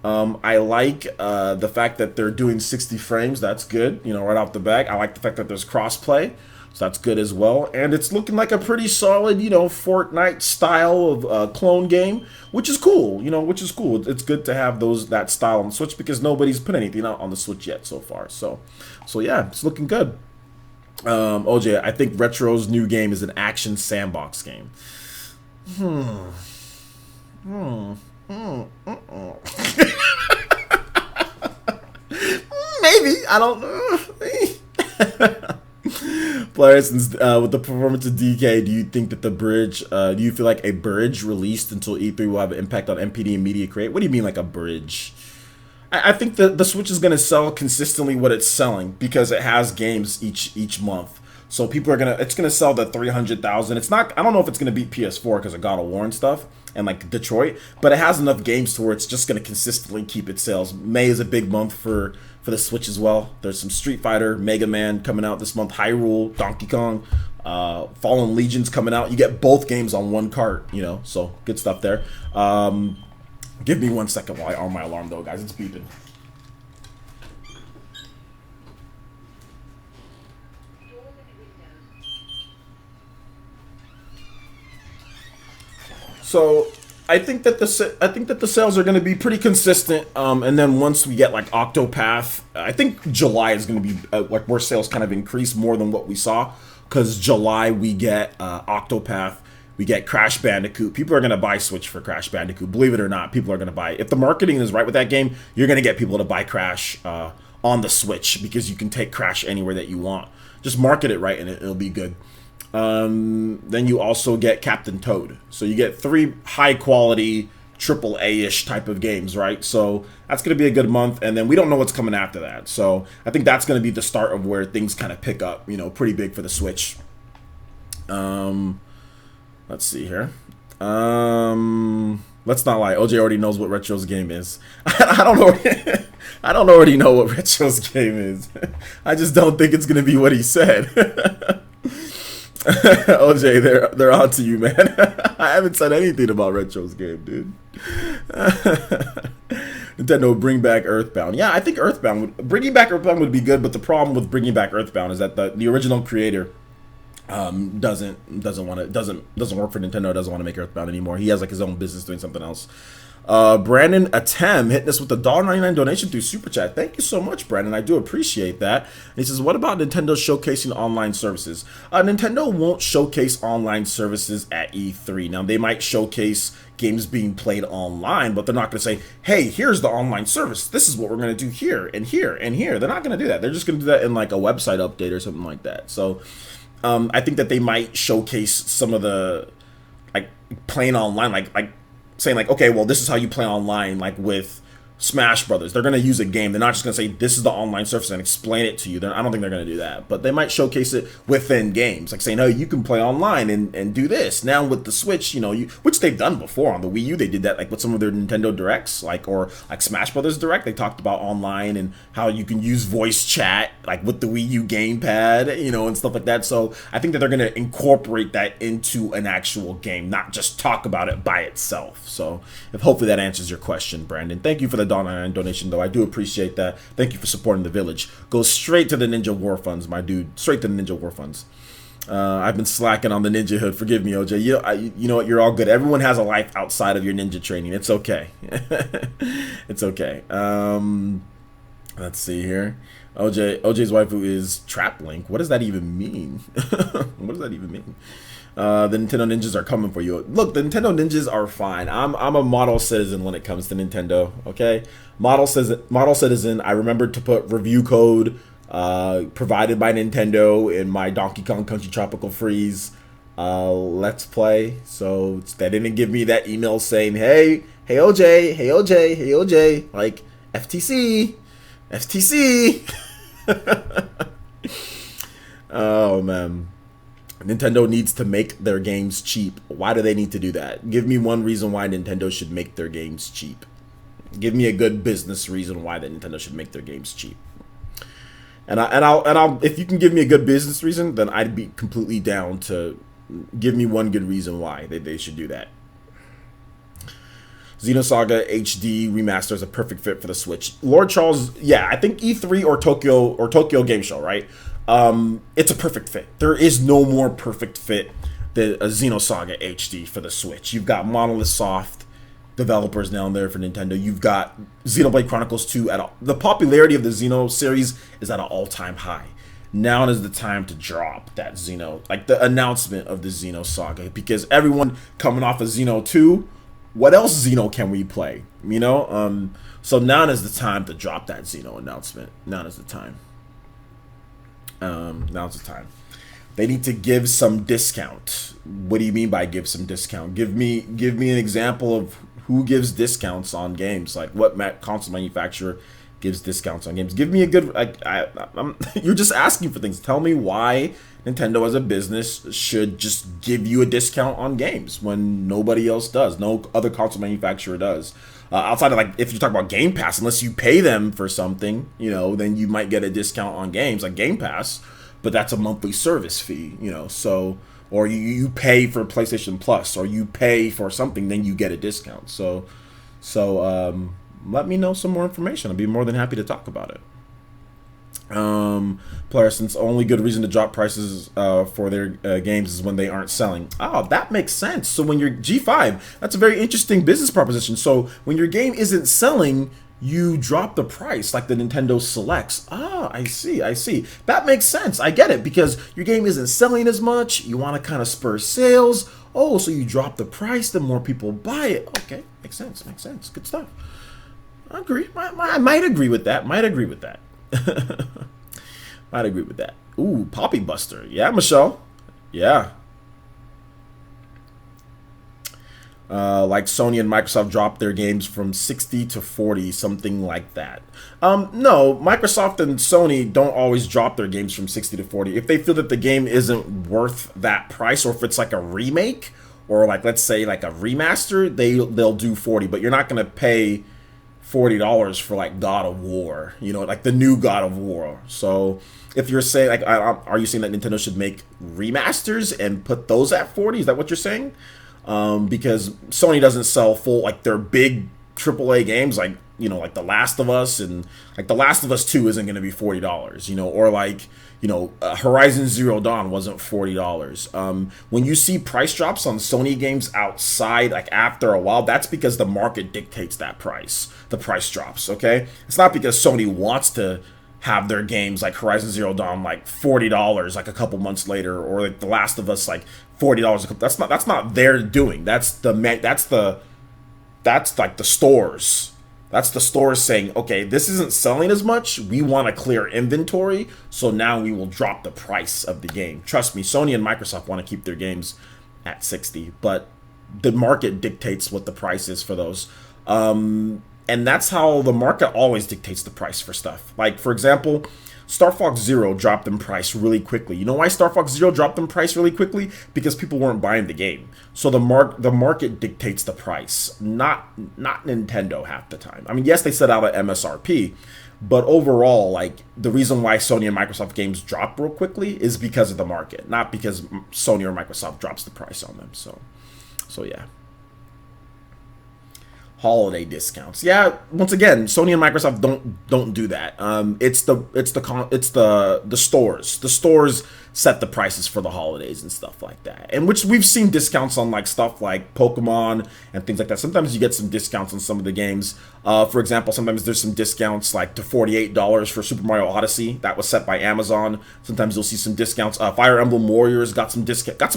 I like the fact that they're doing 60 frames. That's good, you know, right off the bat. I like the fact that there's crossplay. So that's good as well. And it's looking like a pretty solid, you know, Fortnite style of clone game, which is cool, you know, It's good to have that style on the Switch, because nobody's put anything out on the Switch yet so far. So yeah, it's looking good. OJ, I think Retro's new game is an action sandbox game. Maybe, I don't know. Players, with the performance of DK, do you think that do you feel like a bridge released until E3 will have an impact on MPD and Media Create? What do you mean, like a bridge? I think the Switch is going to sell consistently what it's selling, because it has games each month. So people it's gonna sell the 300,000. It's not, I don't know if it's gonna beat PS4 because of God of War and stuff, and like Detroit, but it has enough games to where it's just gonna consistently keep its sales. May is a big month for the Switch as well. There's some Street Fighter, Mega Man coming out this month, Hyrule, Donkey Kong, Fallen Legion's coming out. You get both games on one cart, you know, so good stuff there. Give me 1 second while I arm my alarm though, guys. It's beeping. So I think that the sales are going to be pretty consistent, and then once we get like Octopath, I think July is going to be like where sales kind of increase more than what we saw, because July we get Octopath, we get Crash Bandicoot. People are going to buy Switch for Crash Bandicoot, believe it or not. People are going to buy it. If the marketing is right with that game, you're going to get people to buy Crash on the Switch, because you can take Crash anywhere that you want. Just market it right and it'll be good. Then you also get Captain Toad. So you get 3 high quality AAA-ish type of games, right? So that's going to be a good month, and then we don't know what's coming after that. So I think that's going to be the start of where things kind of pick up, you know, pretty big for the Switch. Let's see here. Let's not lie. OJ already knows what Retro's game is. I don't know. I don't already know what Retro's game is. I just don't think it's gonna be what he said. OJ, they're on to you, man. I haven't said anything about Retro's game, dude. Nintendo, bring back Earthbound. Yeah, I think bringing back Earthbound would be good, but the problem with bringing back Earthbound is that the original creator doesn't work for Nintendo. Doesn't want to make Earthbound anymore. He has like his own business doing something else. Brandon Atem hitting us with the $1.99 donation through Super Chat. Thank you so much, Brandon. I do appreciate that. And he says, what about Nintendo showcasing online services? Nintendo won't showcase online services at E3. Now, they might showcase games being played online, but they're not going to say, hey, here's the online service. This is what we're going to do here and here and here. They're not going to do that. They're just going to do that in like a website update or something like that. So I think that they might showcase some of the like playing online, like saying like, okay, well, this is how you play online, like with Smash Brothers. They're going to use a game. They're not just going to say, this is the online service and explain it to you. I don't think they're going to do that. But they might showcase it within games, like saying, oh, you can play online and do this. Now with the Switch, which they've done before on the Wii U. They did that like with some of their Nintendo Directs, or Smash Brothers Direct. They talked about online and how you can use voice chat, like with the Wii U gamepad, and stuff like that. So I think that they're going to incorporate that into an actual game, not just talk about it by itself. So hopefully that answers your question, Brandon. Thank you for the donation, though. I do appreciate that. Thank you for supporting the village. Go straight to the Ninja War Funds, my dude. Straight to the Ninja War Funds. I've been slacking on the ninja hood. Forgive me, OJ. You know what? You're all good. Everyone has a life outside of your ninja training. It's okay. It's okay. Let's see here. OJ's waifu is Trap Link. What does that even mean? What does that even mean? The Nintendo Ninjas are coming for you. Look, the Nintendo Ninjas are fine. I'm a model citizen when it comes to Nintendo. Okay, model citizen. I remembered to put review code provided by Nintendo in my Donkey Kong Country Tropical Freeze Let's Play. So they didn't give me that email saying, hey OJ, hey OJ, hey OJ, like FTC. Oh man. Nintendo needs to make their games cheap. Why do they need to do that? Give me one reason why Nintendo should make their games cheap. Give me a good business reason why that Nintendo should make their games cheap. And I'll if you can give me a good business reason, then I'd be completely down to give me one good reason why they should do that. Xenosaga HD remaster is a perfect fit for the Switch. Lord Charles, yeah, I think E3 or Tokyo Game Show, right? It's a perfect fit. There is no more perfect fit than a Xenosaga HD for the Switch. You've got Monolith Soft developers down there for Nintendo. You've got Xenoblade Chronicles 2 the popularity of the Xeno series is at an all-time high. Now is the time to drop that the announcement of the Xenosaga, because everyone coming off of Xeno 2, what else Xeno can we play? So now is the time to drop that Xeno announcement. Now is the time. Now's the time. They need to give some discount. What do you mean by give some discount? Give me an example of who gives discounts on games. Like what console manufacturer gives discounts on games? Give me a good. You're just asking for things. Tell me why Nintendo as a business should just give you a discount on games when nobody else does. No other console manufacturer does. Outside of if you talk about Game Pass, unless you pay them for something, then you might get a discount on games like Game Pass, but that's a monthly service fee, so, or you pay for PlayStation Plus, or you pay for something, then you get a discount. So let me know some more information. I'd be more than happy to talk about it. Player, since only good reason to drop prices for their games is when they aren't selling. Oh, that makes sense. So when you're G5, that's a very interesting business proposition. So when your game isn't selling, you drop the price like the Nintendo Selects. Ah, I see. That makes sense. I get it, because your game isn't selling as much. You want to kind of spur sales. Oh, so you drop the price, then more people buy it. Okay, makes sense. Good stuff. I agree. I might agree with that. Might agree with that. Ooh, Poppy Buster. Yeah, Michelle. Yeah. Like Sony and Microsoft dropped their games from 60 to 40, something like that. No, Microsoft and Sony don't always drop their games from 60 to 40. If they feel that the game isn't worth that price, or if it's like a remake, or like let's say like a remaster, they'll do 40, but you're not gonna pay $40 for like God of War, you know, like the new God of War. So if you're saying like, are you saying that Nintendo should make remasters and put those at 40? Is that what you're saying? Because Sony doesn't sell full, like their big AAA games, like, you know, like The Last of Us, and like The Last of Us 2 isn't going to be $40, you know, or like, you know, Horizon Zero Dawn wasn't $40. When you see price drops on Sony games outside, like after a while, that's because the market dictates that price, the price drops, okay? It's not because Sony wants to have their games like Horizon Zero Dawn like $40 like a couple months later, or like The Last of Us like $40. That's not their doing. That's like the stores. That's the stores saying, okay, this isn't selling as much. We want to clear inventory, so now we will drop the price of the game. Trust me, Sony and Microsoft want to keep their games at 60, but the market dictates what the price is for those. And that's how the market always dictates the price for stuff. Like, for example, Star Fox Zero dropped in price really quickly. You know why Star Fox Zero dropped in price really quickly? Because people weren't buying the game. So the market dictates the price, not Nintendo half the time. I mean, yes, they set out at MSRP, but overall, like, the reason why Sony and Microsoft games drop real quickly is because of the market, not because Sony or Microsoft drops the price on them. So yeah. Holiday discounts. Yeah, once again, Sony and Microsoft don't do that. It's the stores. The stores set the prices for the holidays and stuff like that. And which we've seen discounts on like stuff like Pokemon and things like that. Sometimes you get some discounts on some of the games. For example, sometimes there's some discounts like to $48 for Super Mario Odyssey. That was set by Amazon. Sometimes you'll see some discounts. Fire Emblem Warriors got some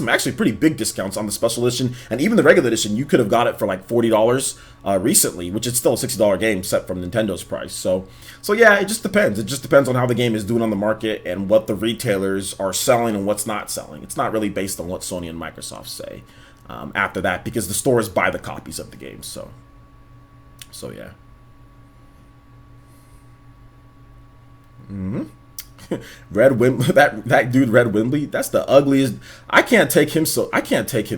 actually pretty big discounts on the special edition, and even the regular edition. You could have got it for like $40 recently, which is still a $60 game set from Nintendo's price. So yeah, it just depends. It just depends on how the game is doing on the market and what the retailers are selling and what's not selling. It's not really based on what Sony and Microsoft say after that, because the stores buy the copies of the games. So yeah. That dude Red Wimbley, that's the ugliest. I can't take him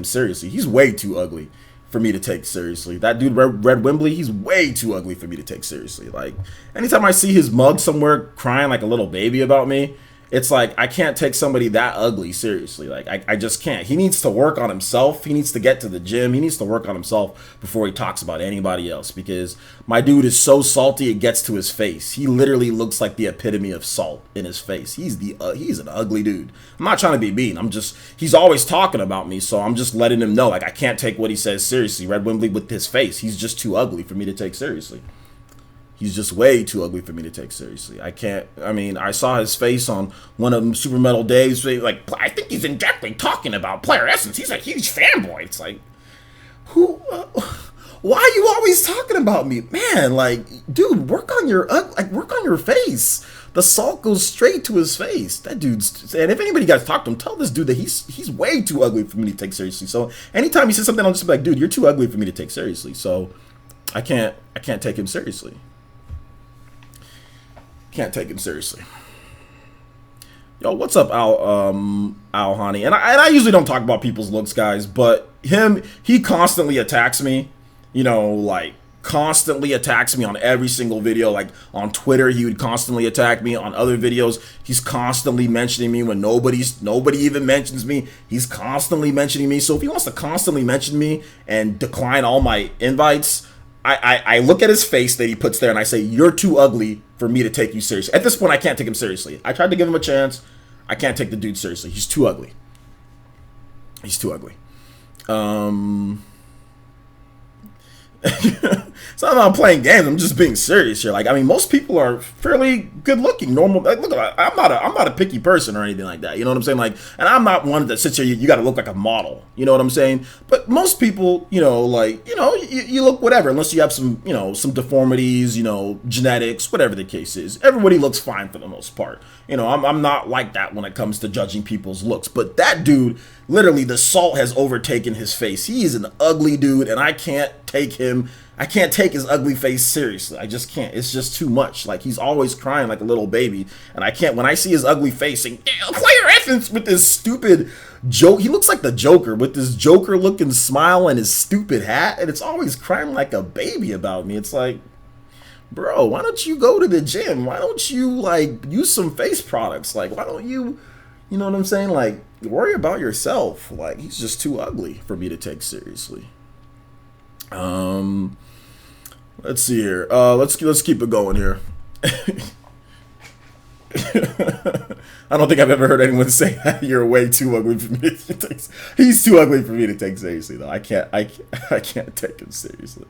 seriously. He's way too ugly for me to take seriously. That dude Red Wimbley, he's way too ugly for me to take seriously. Like, anytime I see his mug somewhere crying like a little baby about me, it's like, I can't take somebody that ugly seriously. Like, I just can't. He needs to work on himself. He needs to get to the gym. He needs to work on himself before he talks about anybody else, because my dude is so salty it gets to his face. He literally looks like the epitome of salt in his face. He's an ugly dude. I'm not trying to be mean. He's always talking about me, so I'm just letting him know, like, I can't take what he says seriously. Red Wimbley with his face, he's just too ugly for me to take seriously. He's just way too ugly for me to take seriously. I saw his face on one of them Super Metal Days. Like, I think he's indirectly talking about Player Essence. He's a huge fanboy. It's like, why are you always talking about me? Man, like, dude, work on your face. The salt goes straight to his face. That dude's, and if anybody guys talk to him, tell this dude that he's way too ugly for me to take seriously. So anytime he says something, I'll just be like, dude, you're too ugly for me to take seriously. So I can't take him seriously. Can't take him seriously. Yo, what's up, Al Hani? And I usually don't talk about people's looks, guys, but he constantly attacks me. You know, like, constantly attacks me on every single video. Like, on Twitter, he would constantly attack me. On other videos, he's constantly mentioning me when nobody even mentions me. He's constantly mentioning me. So if he wants to constantly mention me and decline all my invites, I look at his face that he puts there and I say, you're too ugly for me to take you seriously. At this point, I can't take him seriously. I tried to give him a chance. I can't take the dude seriously. He's too ugly. He's too ugly. It's not that I'm playing games. I'm just being serious here. Like, I mean, most people are fairly good looking, normal. Like, look, I'm not a picky person or anything like that. You know what I'm saying? Like, and I'm not one that sits here. You got to look like a model. You know what I'm saying? But most people, you look whatever, unless you have some, some deformities, genetics, whatever the case is. Everybody looks fine for the most part. I'm not like that when it comes to judging people's looks. But that dude, literally, the salt has overtaken his face. He is an ugly dude, and I can't take him. I can't take his ugly face seriously. I just can't. It's just too much. Like, he's always crying like a little baby, and I can't. When I see his ugly face, saying, player essence with this stupid joke. He looks like the Joker with this Joker-looking smile and his stupid hat, and it's always crying like a baby about me. It's like, bro, why don't you go to the gym? Why don't you, like, use some face products? Like, why don't you, you know what I'm saying? Like, worry about yourself. Like, he's just too ugly for me to take seriously. Let's see here. Let's keep it going here. I don't think I've ever heard anyone say that you're way too ugly for me to take. He's too ugly for me to take seriously, though. I can't take him seriously.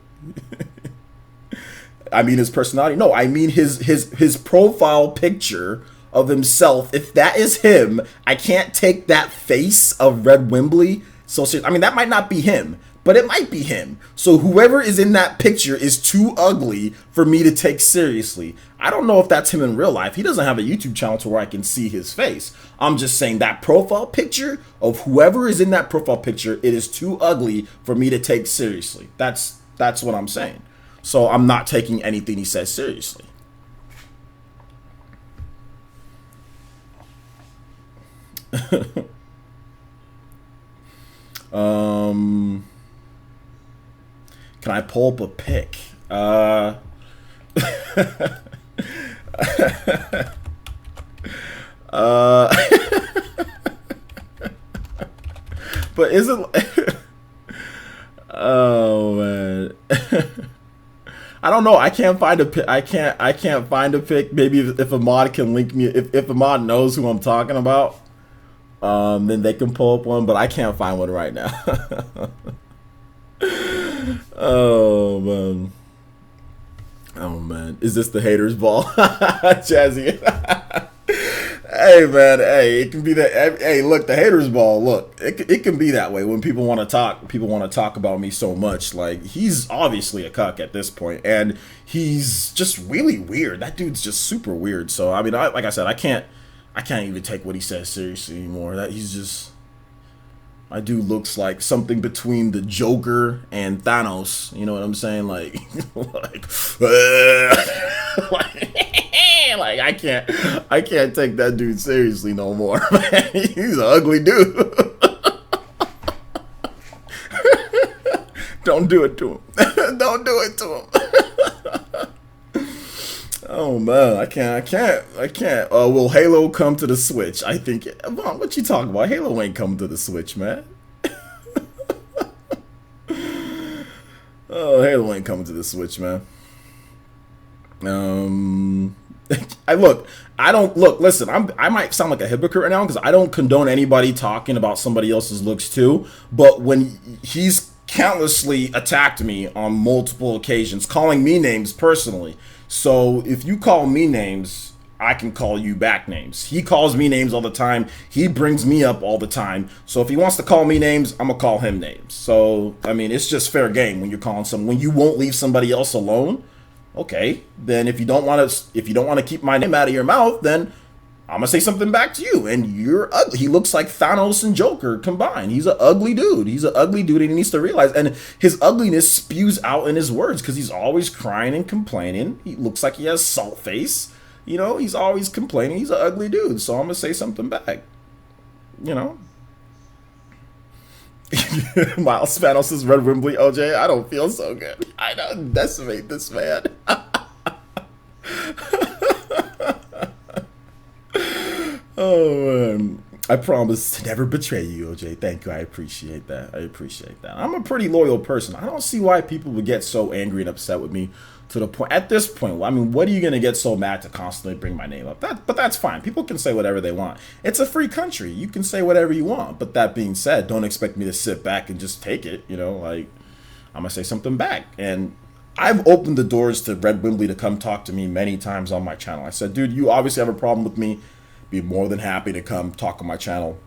I mean his personality. No, I mean his profile picture of himself. If that is him, I can't take that face of Red Wembley so seriously. I mean, that might not be him, but it might be him. So whoever is in that picture is too ugly for me to take seriously. I don't know if that's him in real life. He doesn't have a YouTube channel to where I can see his face. I'm just saying that profile picture of whoever is in that profile picture, it is too ugly for me to take seriously. That's what I'm saying. So I'm not taking anything he says seriously. Can I pull up a pic? But isn't oh man. I don't know. I can't find a pic. I can't find a pic. Maybe if a mod can link me, if a mod knows who I'm talking about, then they can pull up one. But I can't find one right now. Oh man. Oh man. Is this the haters ball? Jazzy. Hey man, hey, it can be that. Hey, look, the haters ball. Look, it can be that way when people want to talk. People want to talk about me so much. Like, he's obviously a cuck at this point, and he's just really weird. That dude's just super weird. So I mean, like I said, I can't even take what he says seriously anymore. That he's just. My dude looks like something between the Joker and Thanos. You know what I'm saying? Like, like I can't take that dude seriously no more. Man, he's an ugly dude. Don't do it to him. Don't do it to him. Oh man, I can't. Will Halo come to the Switch? I think. Vaughn, what you talking about? Halo ain't coming to the Switch, man. Oh, Halo ain't coming to the Switch, man. Listen, I might sound like a hypocrite right now because I don't condone anybody talking about somebody else's looks too. But when he's countlessly attacked me on multiple occasions, calling me names personally. So if you call me names, I can call you back names. He calls me names all the time. He brings me up all the time. So if he wants to call me names, I'm gonna call him names. So I mean, it's just fair game when you're calling someone. When you won't leave somebody else alone, okay. Then if you don't want to keep my name out of your mouth, then I'm gonna say something back to you. And you're ugly. He looks like Thanos and Joker combined. He's an ugly dude. He's an ugly dude, and he needs to realize. And his ugliness spews out in his words because he's always crying and complaining. He looks like he has salt face. You know, he's always complaining. He's an ugly dude. So I'm gonna say something back. You know. Miles Spanos says Red Wembley, OJ. I don't feel so good. I don't decimate this man. Oh man, I promise to never betray you, OJ. Thank you. I appreciate that. I'm a pretty loyal person. I don't see why people would get so angry and upset with me to the point. At this point, I mean, what are you gonna get so mad to constantly bring my name up? But that's fine. People can say whatever they want. It's a free country. You can say whatever you want. But that being said, don't expect me to sit back and just take it. You know, like, I'm gonna say something back. And I've opened the doors to Red Wembley to come talk to me many times on my channel. I said, dude, you obviously have a problem with me. Be more than happy to come talk on my channel.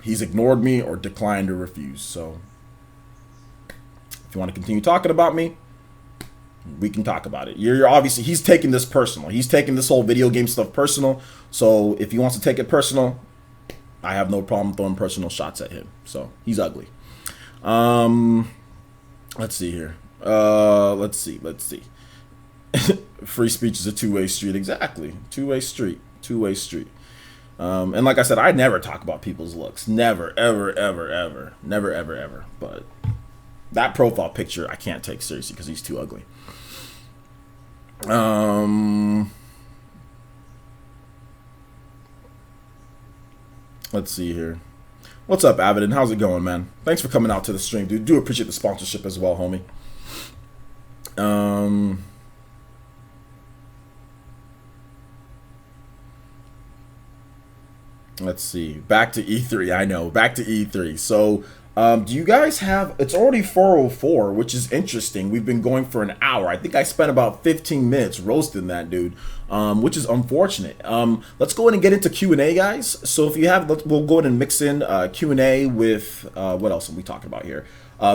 He's ignored me or declined or refused. So if you want to continue talking about me, we can talk about it. You're obviously, he's taking this personal. He's taking this whole video game stuff personal. So if he wants to take it personal, I have no problem throwing personal shots at him. So he's ugly. Let's see here. Let's see. Let's see. Free speech is a two-way street. Exactly. Two-way street. Two-way street. And like I said, I never talk about people's looks. Never, ever, ever, ever. Never, ever, ever. But that profile picture I can't take seriously because he's too ugly. Let's see here. What's up, Avidin? How's it going, man? Thanks for coming out to the stream, dude. Do appreciate the sponsorship as well, homie. Let's see. Back to E3. I know. Back to E3. So, do you guys have... It's already 4:04, which is interesting. We've been going for an hour. I think I spent about 15 minutes roasting that dude, which is unfortunate. Let's go ahead and get into Q&A, guys. So if you have... We'll go ahead and mix in Q&A with... what else are we talking about here?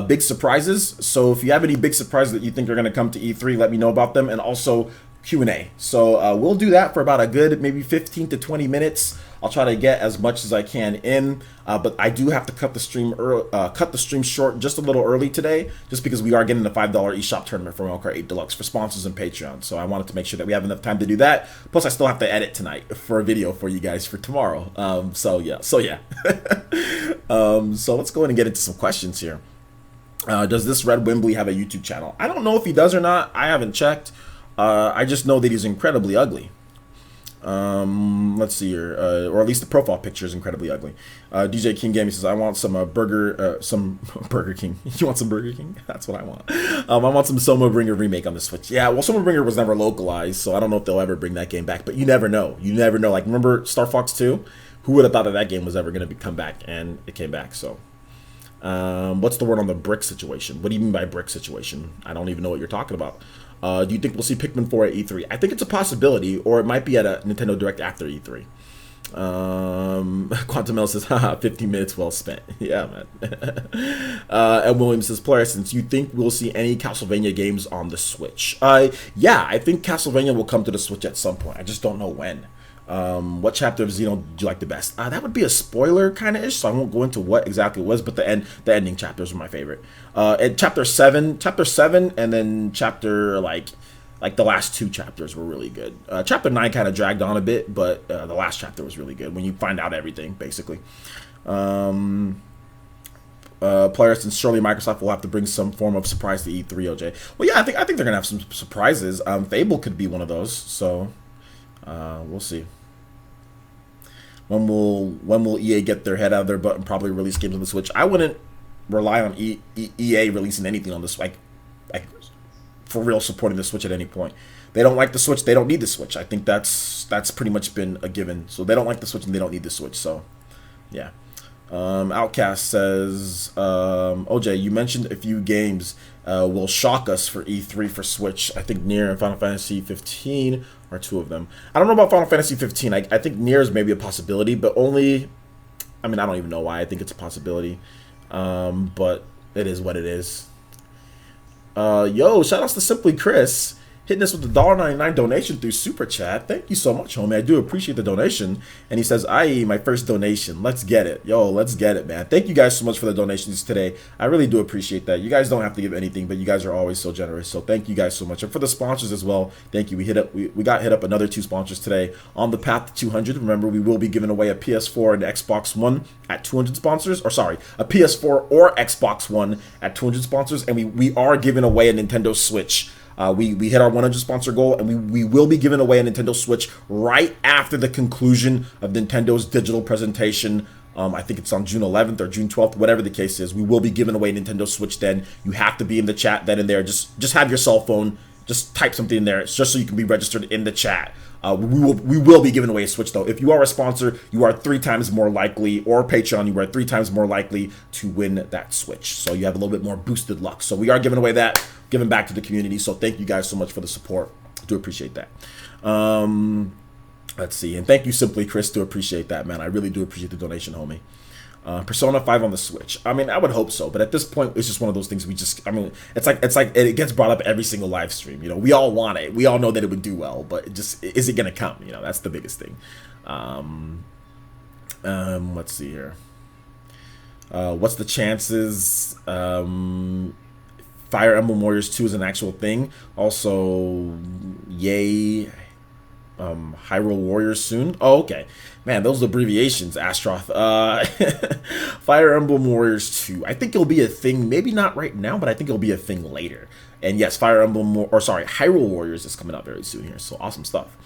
Big surprises. So if you have any big surprises that you think are going to come to E3, let me know about them. And also Q&A. So we'll do that for about a good maybe 15 to 20 minutes. I'll try to get as much as I can in, but I do have to cut the stream short just a little early today, just because we are getting the $5 eShop tournament for Mario Kart 8 Deluxe for sponsors and Patreon. So I wanted to make sure that we have enough time to do that. Plus, I still have to edit tonight for a video for you guys for tomorrow. So yeah. So let's go ahead and get into some questions here. Does this Red Wembley have a YouTube channel? I don't know if he does or not. I haven't checked. I just know that he's incredibly ugly. Let's see here, or at least the profile picture is incredibly ugly. DJ King Gaming says, I want some some Burger King. You want some Burger King? That's what I want. I want some Soma Bringer remake on the Switch. Yeah, well, Soma Bringer was never localized, so I don't know if they'll ever bring that game back, but you never know. You never know. Like, remember Star Fox 2? Who would have thought that game was ever going to come back, and it came back, so. What's the word on the brick situation? What do you mean by brick situation? I don't even know what you're talking about. Do you think we'll see Pikmin 4 at E3? I think it's a possibility, or it might be at a Nintendo Direct after E3. Quantum L says, haha, 15 minutes well spent. Yeah, man. And Williams says, Player, since you think we'll see any Castlevania games on the Switch? Yeah, I think Castlevania will come to the Switch at some point. I just don't know when. What chapter of Xeno did you like the best? That would be a spoiler kind of ish, so I won't go into what exactly it was, but the ending chapters were my favorite. And chapter 7, and then chapter like the last two chapters were really good. Chapter 9 kind of dragged on a bit, but the last chapter was really good when you find out everything, basically. Players, and surely Microsoft will have to bring some form of surprise to E3, OJ. Well, yeah, I think they're gonna have some surprises. Fable could be one of those, so we'll see. When will EA get their head out of their butt and probably release games on the Switch? I wouldn't rely on EA releasing anything on this, like for real, supporting the Switch at any point. They don't like the Switch, they don't need the Switch. I think that's pretty much been a given. So they don't like the Switch and they don't need the Switch. So yeah. Outcast says, OJ, you mentioned a few games will shock us for E3 for Switch. I think Nier and Final Fantasy 15 are two of them. I don't know about Final Fantasy 15. I think Nier is maybe a possibility, but only... I mean, I don't even know why I think it's a possibility. But it is what it is. Yo, shout outs to Simply Chris. Hitting us with the $1.99 donation through Super Chat. Thank you so much, homie. I do appreciate the donation. And he says, "Aye, my first donation. Let's get it." Yo, let's get it, man. Thank you guys so much for the donations today. I really do appreciate that. You guys don't have to give anything, but you guys are always so generous. So thank you guys so much. And for the sponsors as well, thank you. We got hit up another 2 sponsors today on the path to 200. Remember, we will be giving away a PS4 and Xbox One at 200 sponsors. Or sorry, a PS4 or Xbox One at 200 sponsors. And we are giving away a Nintendo Switch. We hit our 100 sponsor goal, and we will be giving away a Nintendo Switch right after the conclusion of Nintendo's digital presentation. I think it's on June 11th or June 12th, whatever the case is. We will be giving away a Nintendo Switch then. You have to be in the chat then and there. Just have your cell phone. Just type something in there. It's just so you can be registered in the chat. We will be giving away a Switch though. If you are a sponsor, you are 3 times more likely, or Patreon, you are 3 times more likely to win that Switch. So you have a little bit more boosted luck. So we are giving away that, giving back to the community. So thank you guys so much for the support. I do appreciate that. Let's see, and thank you, Simply Chris, to appreciate that, man. I really do appreciate the donation, homie. Persona 5 on the Switch. I mean, I would hope so, but at this point, it's just one of those things it's like it gets brought up every single live stream. You know, we all want it. We all know that it would do well, but is it gonna come? You know, that's the biggest thing. Let's see here. What's the chances? Fire Emblem Warriors 2 is an actual thing. Also, yay, Hyrule Warriors soon. Oh, okay. Man, those abbreviations, Astroth. Fire Emblem Warriors 2. I think it'll be a thing, maybe not right now, but I think it'll be a thing later. And yes, Hyrule Warriors is coming out very soon here, so awesome stuff.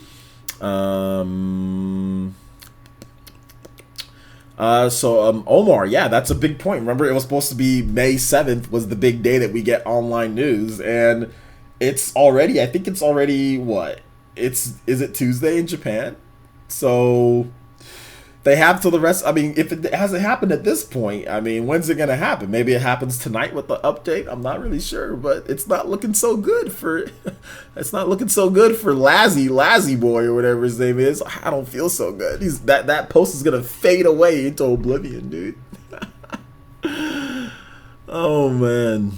Omar, yeah, that's a big point. Remember, it was supposed to be May 7th was the big day that we get online news, and it's already, I think it's already, what? Is it Tuesday in Japan? So they have till the rest. I mean, if it hasn't happened at this point, I mean, when's it gonna happen? Maybe it happens tonight with the update. I'm not really sure, but it's not looking so good for. It's not looking so good for Lazzy Boy or whatever his name is. I don't feel so good. That post is gonna fade away into oblivion, dude. Oh man.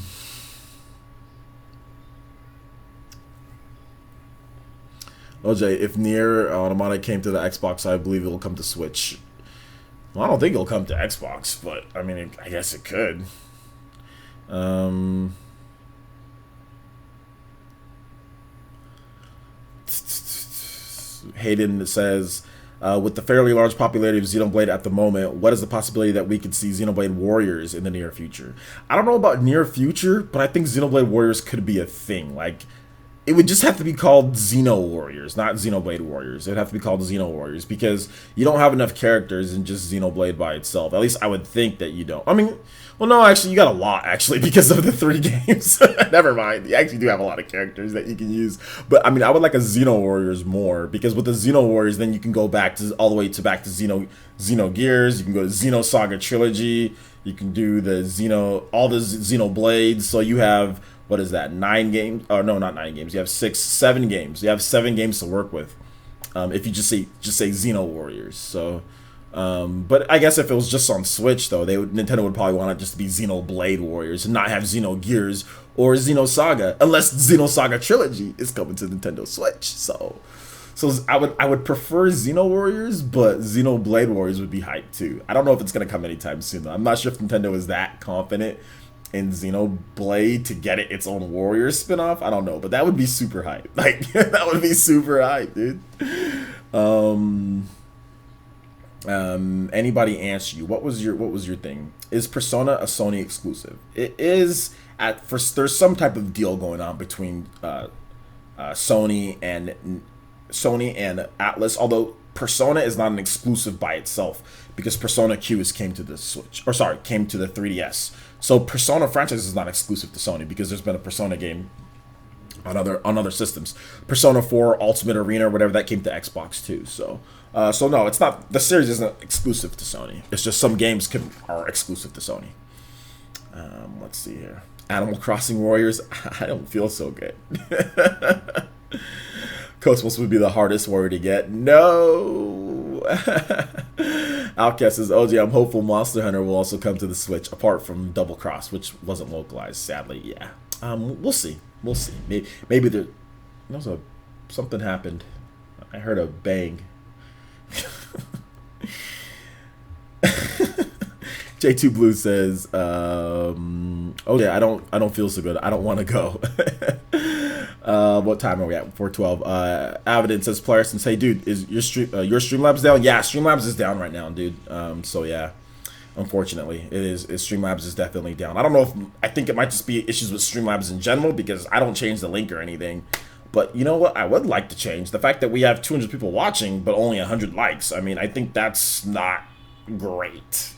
OJ, if Nier Automata came to the Xbox, I believe it will come to Switch. Well, I don't think it'll come to Xbox, but I mean, I guess it could. Hayden says, with the fairly large popularity of Xenoblade at the moment, what is the possibility that we could see Xenoblade Warriors in the near future? I don't know about near future, but I think Xenoblade Warriors could be a thing. Like, it would just have to be called Xeno Warriors, not Xenoblade Warriors. It would have to be called Xeno Warriors because you don't have enough characters in just Xenoblade by itself. At least I would think that you don't. I mean, well, no, actually, you got a lot, actually, because of the 3 games. Never mind. You actually do have a lot of characters that you can use. But, I mean, I would like a Xeno Warriors more because with the Xeno Warriors, then you can go back to all the way to back to Xeno Gears. You can go to Xeno Saga Trilogy. You can do all the Xenoblades. So you have... What is that? 9 games? Oh no, not 9 games. You have 7 games. You have 7 games to work with. If you just say Xeno Warriors. So, but I guess if it was just on Switch though, Nintendo would probably want it just to be Xenoblade Warriors and not have Xeno Gears or Xeno Saga, unless Xeno Saga Trilogy is coming to Nintendo Switch. So I would prefer Xeno Warriors, but Xenoblade Warriors would be hyped too. I don't know if it's gonna come anytime soon though. I'm not sure if Nintendo is that confident in Xenoblade to get it its own Warriors spinoff. I don't know, but that would be super hype. Like that would be super hype, dude. Anybody answer you? What was your thing? Is Persona a Sony exclusive? It is at first. There's some type of deal going on between Sony and Atlas, although Persona is not an exclusive by itself because Persona Q came to the 3DS. So Persona franchise is not exclusive to Sony because there's been a Persona game on other systems. Persona 4 Ultimate Arena or whatever that came to Xbox too. So no, it's not, the series isn't exclusive to Sony. It's just some games are exclusive to Sony. Let's see here. Animal Crossing Warriors. I don't feel so good. Cosmos would be the hardest warrior to get. No. Outcast says, OJ, I'm hopeful Monster Hunter will also come to the Switch, apart from Double Cross, which wasn't localized, sadly. Yeah. We'll see. Maybe something happened. I heard a bang. J2 Blue says, oh yeah, I don't feel so good. I don't want to go. What time are we at? 4:12. Avidin says, Playerson, hey dude, is your Streamlabs down? Yeah, Streamlabs is down right now, dude. So yeah, unfortunately, Streamlabs is definitely down. I don't know if, I think it might just be issues with Streamlabs in general because I don't change the link or anything. But you know what? I would like to change the fact that we have 200 people watching, but only 100 likes. I mean, I think that's not great.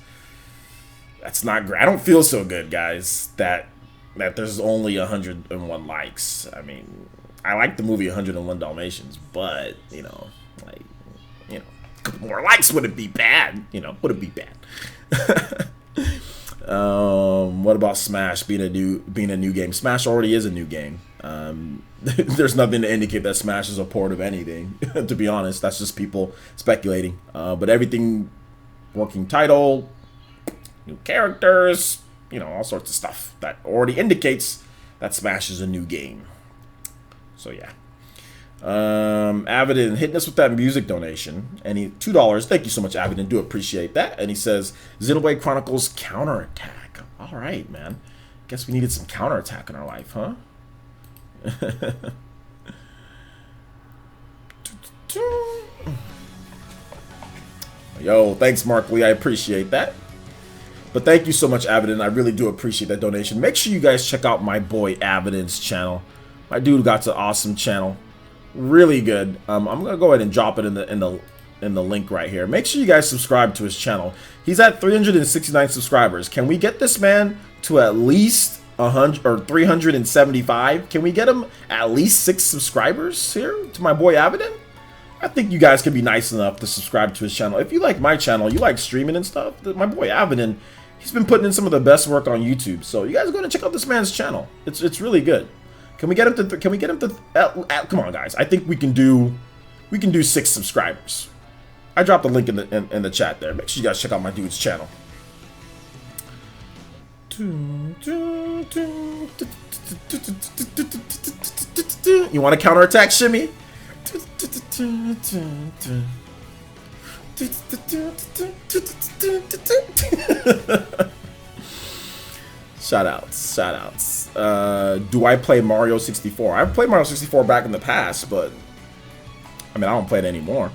That's not great. I don't feel so good, guys, that there's only 101 likes. I mean, I like the movie 101 Dalmatians, but, a couple more likes wouldn't be bad. Wouldn't be bad. What about Smash being a new game? Smash already is a new game. There's nothing to indicate that Smash is a port of anything. To be honest, that's just people speculating. But everything, working title, new characters, all sorts of stuff that already indicates that Smash is a new game. So yeah. Avidin hitting us with that music donation, and he $2. Thank you so much, Avidin. Do appreciate that. And he says, Xenoblade Chronicles Counterattack. All right, man. Guess we needed some counterattack in our life, huh? Yo, thanks, Mark Lee. I appreciate that. But thank you so much, Avidin. I really do appreciate that donation. Make sure you guys check out my boy Avidin's channel. My dude got an awesome channel. Really good. I'm gonna go ahead and drop it in the link right here. Make sure you guys subscribe to his channel. He's at 369 subscribers. Can we get this man to at least 100 or 375? Can we get him at least 6 subscribers here to my boy Avidin? I think you guys can be nice enough to subscribe to his channel. If you like my channel, you like streaming and stuff, my boy Avidin, he's been putting in some of the best work on YouTube. So you guys are going to check out this man's channel. It's really good. Can we get him to come on, guys. I think we can do 6 subscribers. I dropped the link in the chat there. Make sure you guys check out my dude's channel. You want to counterattack shimmy? Shoutouts. Do I play Mario 64? I've played Mario 64 back in the past, but I mean, I don't play it anymore.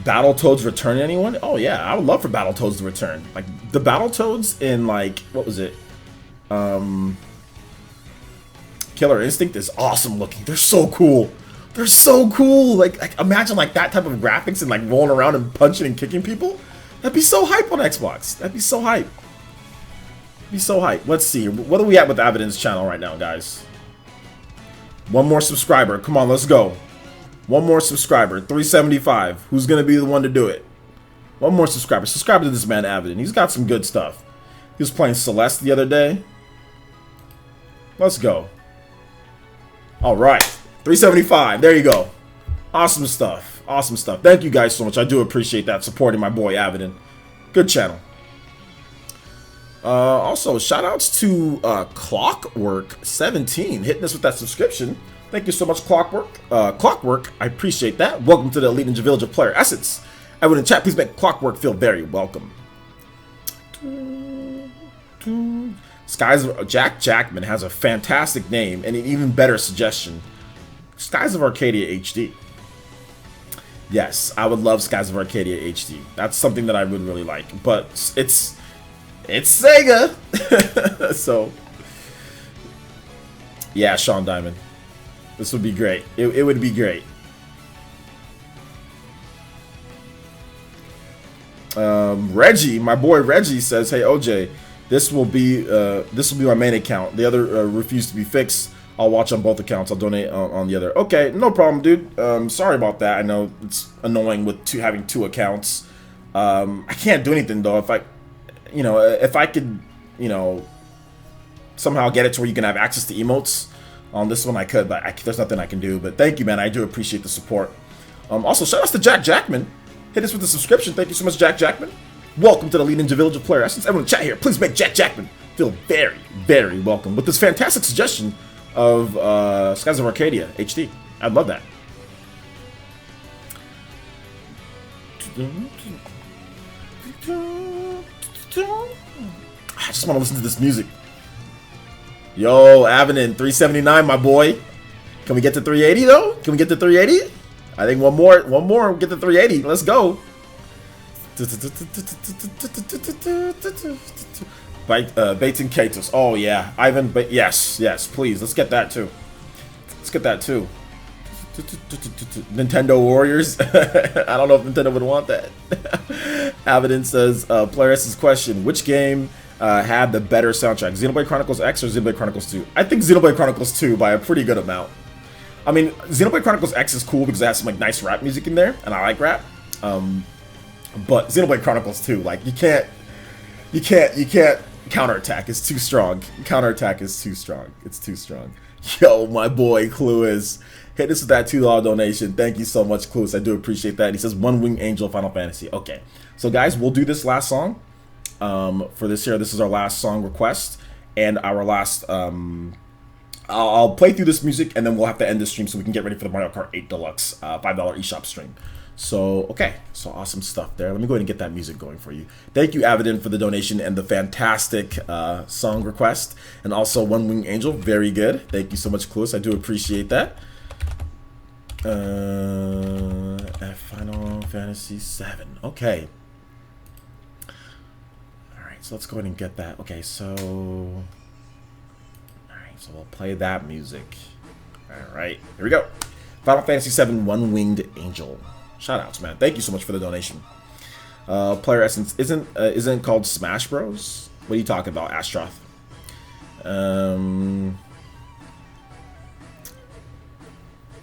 Battletoads return anyone? Oh yeah, I would love for Battletoads to return. Like the Battletoads in like what was it? Killer Instinct is awesome looking. They're so cool. They're so cool. Like imagine like that type of graphics and like rolling around and punching and kicking people. That'd be so hype on Xbox. That'd be so hype. Be so hype. Let's see. What are we at with Avidin's channel right now, guys? One more subscriber. Come on, let's go. One more subscriber. 375. Who's gonna be the one to do it? One more subscriber. Subscribe to this man Avidin. He's got some good stuff. He was playing Celeste the other day. Let's go. All right. 375. There you go. Awesome stuff. Awesome stuff. Thank you guys so much. I do appreciate that, supporting my boy Avidin. Good channel. Also, shout outs to Clockwork17 hitting us with that subscription. Thank you so much, Clockwork. I appreciate that. Welcome to the Elite Ninja Village of Player Essence. Everyone in chat, please make Clockwork feel very welcome. Skies of Jack Jackman has a fantastic name and an even better suggestion. Skies of Arcadia HD. Yes, I would love Skies of Arcadia HD. That's something that I would really like. But it's Sega. So yeah, Sean Diamond. This would be great. It would be great. Reggie, my boy Reggie says, "Hey OJ, this will be my main account. The other refused to be fixed. I'll watch on both accounts. I'll donate on the other." Okay, no problem, dude. Sorry about that. I know it's annoying with having 2 accounts. I can't do anything though. If I could, somehow get it to where you can have access to emotes on this one, I could, but there's nothing I can do. But thank you, man. I do appreciate the support. Also, shout outs to Jack Jackman. Hit us with the subscription. Thank you so much, Jack Jackman. Welcome to the Elite Ninja Village of Player Essence. Everyone in chat here, please make Jack Jackman feel very, very welcome with this fantastic suggestion of Skies of Arcadia HD. I'd love that. I just want to listen to this music. Yo, Avidin, 379, my boy. Can we get to 380 though? Can we get to 380? I think one more, we'll get to 380. Let's go. Bates and Katos. Oh yeah, Ivan. But yes, please. Let's get that too. Nintendo Warriors. I don't know if Nintendo would want that. Avidin says, Player S's question: which game had the better soundtrack, Xenoblade Chronicles X or Xenoblade Chronicles 2? I think Xenoblade Chronicles 2 by a pretty good amount. I mean, Xenoblade Chronicles X is cool because it has some like nice rap music in there, and I like rap. But Xenoblade Chronicles 2, like you can't counterattack. It's too strong. Counterattack is too strong. It's too strong. Yo, my boy Cluis, hit us with that $2 donation. Thank you so much, Cluis. I do appreciate that. He says One Wing Angel Final Fantasy. Okay, so guys, we'll do this last song for this year. This is our last song request and our last. I'll play through this music and then we'll have to end the stream so we can get ready for the Mario Kart 8 Deluxe $5 eShop stream. So, okay. So awesome stuff there. Let me go ahead and get that music going for you. Thank you, Avidin, for the donation and the fantastic song request. And also One Wing Angel. Very good. Thank you so much, Clueless. I do appreciate that. Final Fantasy VII. Okay. Alright, so let's go ahead and get that. Okay, so... Alright, so we'll play that music. Alright, here we go. Final Fantasy VII One Winged Angel. Shoutouts, man. Thank you so much for the donation. Player Essence isn't called Smash Bros? What are you talking about, Astroth?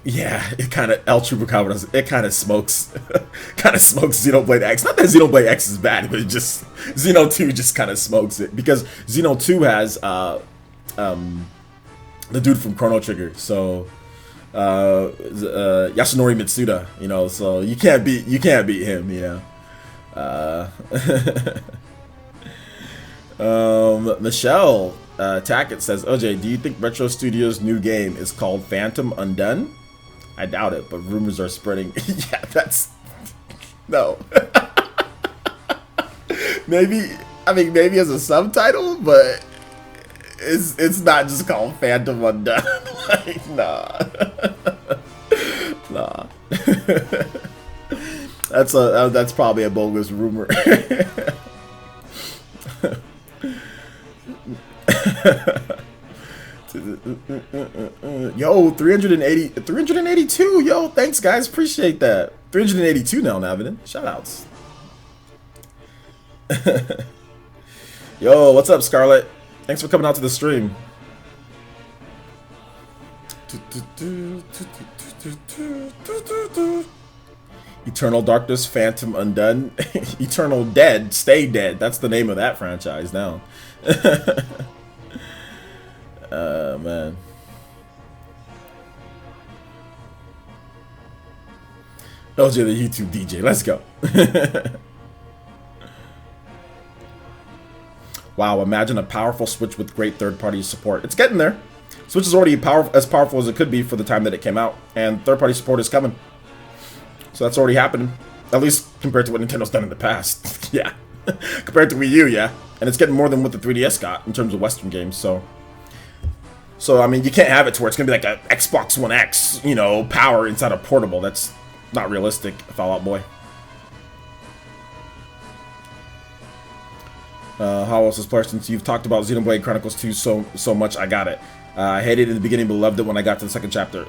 Yeah, it kind of El Chupacabra. It kind of smokes, Xenoblade X. Not that Xenoblade X is bad, but it just Xeno 2 just kind of smokes it because Xeno 2 has the dude from Chrono Trigger. So Yasunori Mitsuda, you know, so you can't beat him, you know. Michelle Tackett says, OJ, do you think Retro Studios' new game is called Phantom Undone? I doubt it, but rumors are spreading. Yeah, that's no. maybe as a subtitle, but it's not just called Phantom Undone. Like, nah. Nah. That's probably a bogus rumor. Yo, 382. Yo, thanks guys, appreciate that. 382 now, Navidin. Shoutouts. Yo, what's up, Scarlett? Thanks for coming out to the stream. Eternal Darkness, Phantom Undone, Eternal Dead, Stay Dead. That's the name of that franchise now. Man. LJ the YouTube DJ, let's go. Wow, imagine a powerful Switch with great third-party support. It's getting there. Switch is already as powerful as it could be for the time that it came out, and third-party support is coming. So that's already happening, at least compared to what Nintendo's done in the past. Yeah, compared to Wii U, yeah. And it's getting more than what the 3DS got in terms of Western games, so I mean, you can't have it to where it's gonna be like a Xbox One X, you know, power inside a portable. That's not realistic, Fallout Boy. How else is player, since you've talked about Xenoblade Chronicles 2 so much, I got it. I hated it in the beginning, but loved it when I got to the second chapter.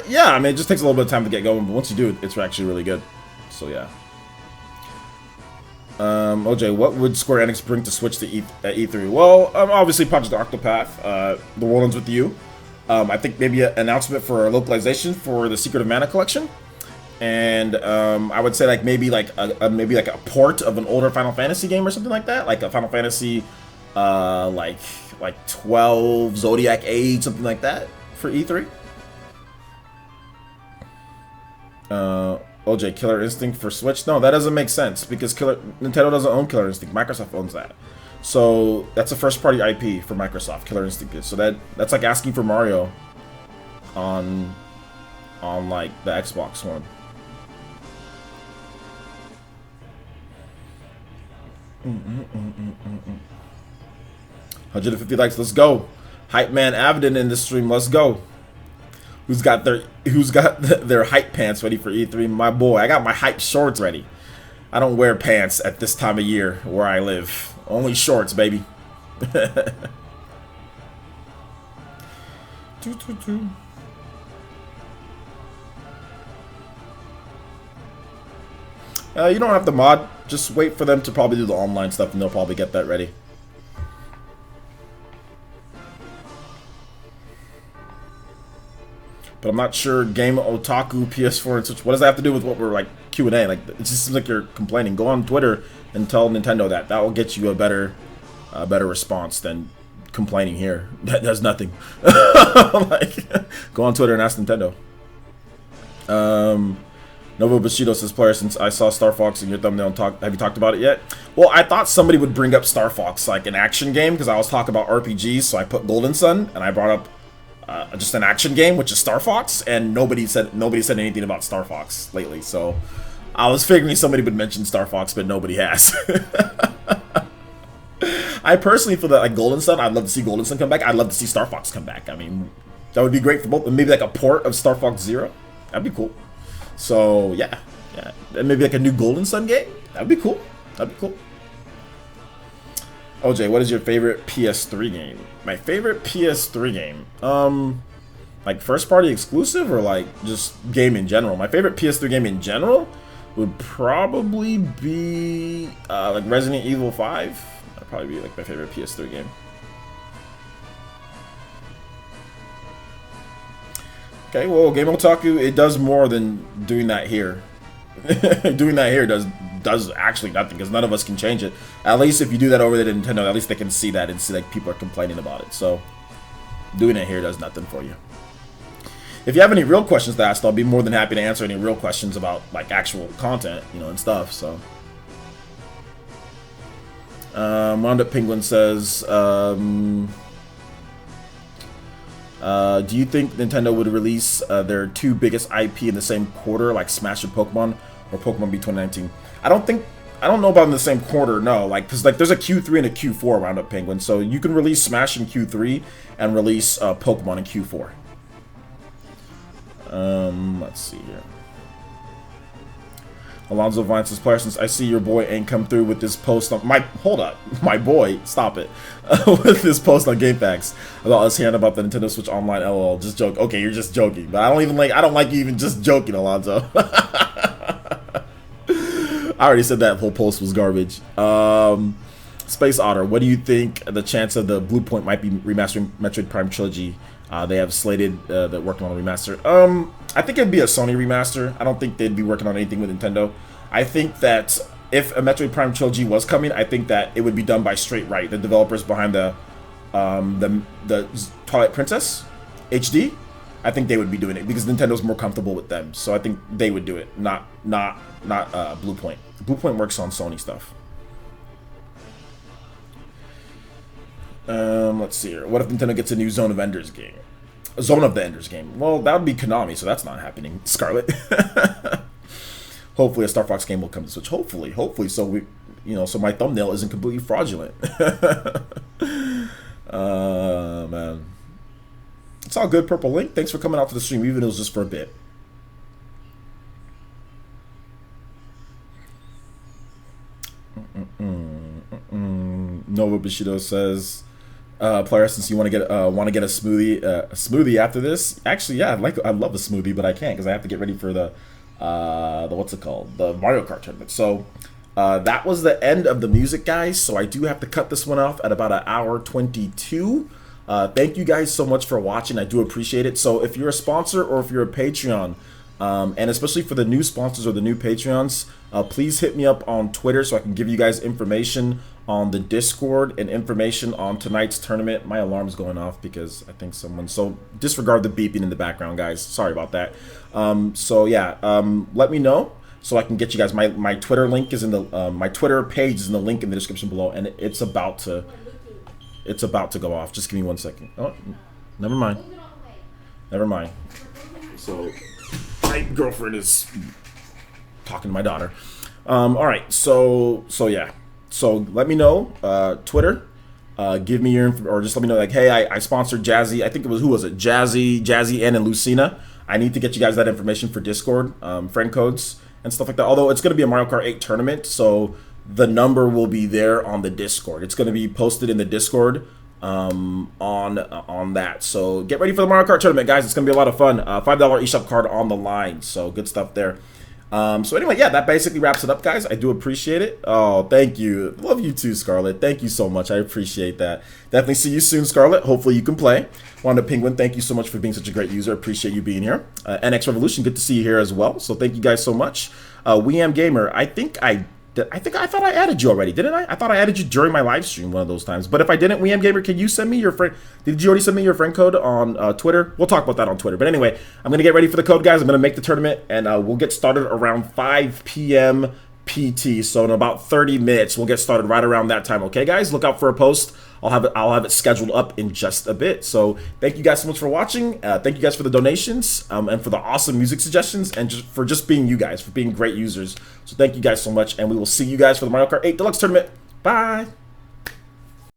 Yeah, I mean, it just takes a little bit of time to get going, but once you do, it's actually really good. So yeah. OJ, what would Square Enix bring to Switch to at E3? Well, obviously Project Octopath, The World Ends With You. I think maybe an announcement for localization for the Secret of Mana collection. And I would say like maybe like a port of an older Final Fantasy game or something like that, like a Final Fantasy like 12 Zodiac Age, something like that for E3. OJ, Killer Instinct for Switch? No, that doesn't make sense because Nintendo doesn't own Killer Instinct. Microsoft owns that. So that's a first-party IP for Microsoft. Killer Instinct is. So that's like asking for Mario on like the Xbox One. Mm-mm-mm-mm-mm-mm. 150 likes. Let's go. Hype man Avidin in the stream. Let's go. Who's got their hype pants ready for E3? My boy. I got my hype shorts ready. I don't wear pants at this time of year where I live. Only shorts, baby. You don't have to mod. Just wait for them to probably do the online stuff and they'll probably get that ready. But I'm not sure Game Otaku, PS4, and Switch. What does that have to do with what we're like Q&A? Like, it just seems like you're complaining. Go on Twitter and tell Nintendo that. That will get you a better response than complaining here. That does nothing. Like, go on Twitter and ask Nintendo. Novo Bushido says, player, since I saw Star Fox in your thumbnail, have you talked about it yet? Well, I thought somebody would bring up Star Fox, like an action game, because I was talking about RPGs, so I put Golden Sun, and I brought up just an action game, which is Star Fox, and nobody said anything about Star Fox lately. So I was figuring somebody would mention Star Fox, but nobody has. I personally feel that like Golden Sun, I'd love to see Golden Sun come back. I'd love to see Star Fox come back. I mean, that would be great for both. Maybe like a port of Star Fox Zero. That'd be cool. So yeah. And maybe like a new Golden Sun game. That'd be cool. That'd be cool. OJ, what is your favorite PS3 game? My favorite PS3 game? Like first party exclusive or like just game in general? My favorite PS3 game in general would probably be like Resident Evil 5. That'd probably be like my favorite PS3 game. Okay, well, Game Otaku, it does more than doing that here. Doing that here does actually nothing because none of us can change it. At least if you do that over there at Nintendo, at least they can see that and see like people are complaining about it. So doing it here does nothing for you. If you have any real questions to ask, I'll be more than happy to answer any real questions about like actual content, you know, and stuff. So Wound Up Penguin says, do you think Nintendo would release their two biggest IP in the same quarter, like Smash and Pokemon, or Pokemon B 2019? I don't know about in the same quarter, no. Like, cause like there's a Q3 and a Q4 Roundup Penguin, so you can release Smash in Q3 and release Pokemon in Q4. Let's see here. Alonzo Vine says, player, since I see your boy ain't come through with this post on my boy, stop it. With this post on GameFAQs about us hearing about the Nintendo Switch Online, LOL, just joke. Okay, you're just joking, but I don't like you even just joking, Alonzo. I already said that whole post was garbage. Space Otter, what do you think the chance of the Blue Point might be remastering Metroid Prime Trilogy? They have slated that working on a remaster. I think it'd be a Sony remaster. I don't think they'd be working on anything with Nintendo. I think that if a Metroid Prime Trilogy was coming, I think that it would be done by Straight Right, the developers behind the Twilight Princess HD. I think they would be doing it because Nintendo's more comfortable with them. So I think they would do it, not Blue Point. Blue Point works on Sony stuff. Let's see here. What if Nintendo gets a new Zone of Enders game? A Zone of the Enders game. Well, that would be Konami, so that's not happening. Scarlet. Hopefully a Star Fox game will come to Switch. Hopefully, so so my thumbnail isn't completely fraudulent. Man. It's all good, Purple Link. Thanks for coming out to the stream, even if it was just for a bit. Nova Bushido says, player, since you want to get a smoothie after this. Actually, yeah, I'd love a smoothie, but I can't because I have to get ready for the what's it called, the Mario Kart tournament. So that was the end of the music, guys. So I do have to cut this one off at about 1:22. Thank you guys so much for watching. I do appreciate it. So if you're a sponsor or if you're a Patreon, and especially for the new sponsors or the new Patreons, please hit me up on Twitter so I can give you guys information on the Discord and information on tonight's tournament. My alarm's going off because I think so disregard the beeping in the background, guys. Sorry about that. So yeah, let me know so I can get you guys. My Twitter link is in the my Twitter page is in the link in the description below, and it's about to go off. Just give me 1 second. Oh, never mind. So my girlfriend is talking to my daughter. All right, so yeah. So let me know, Twitter, give me your or just let me know, like, hey, I sponsored Jazzy. I think it was, who was it? Jazzy Ann and Lucina. I need to get you guys that information for Discord, friend codes and stuff like that. Although it's going to be a Mario Kart 8 tournament, so the number will be there on the Discord. It's going to be posted in the Discord on that. So get ready for the Mario Kart tournament, guys. It's going to be a lot of fun. $5 eShop card on the line, so good stuff there. So anyway, yeah, that basically wraps it up, guys. I do appreciate it. Oh, thank you. Love you too, Scarlett. Thank you so much. I appreciate that. Definitely see you soon, Scarlett. Hopefully you can play. Wanda Penguin, thank you so much for being such a great user. Appreciate you being here. NX Revolution, good to see you here as well. So thank you guys so much. We Gamer, I thought I added you already, didn't I? I thought I added you during my live stream one of those times. But if I didn't, We Gamer, can you send me your friend? Did you already send me your friend code on Twitter? We'll talk about that on Twitter. But anyway, I'm going to get ready for the code, guys. I'm going to make the tournament, and we'll get started around 5 p.m. PT. So in about 30 minutes, we'll get started right around that time. Okay, guys, look out for a post. I'll have it scheduled up in just a bit. So thank you guys so much for watching. Thank you guys for the donations and for the awesome music suggestions and just being you guys, for being great users. So thank you guys so much, and we will see you guys for the Mario Kart 8 Deluxe Tournament. Bye.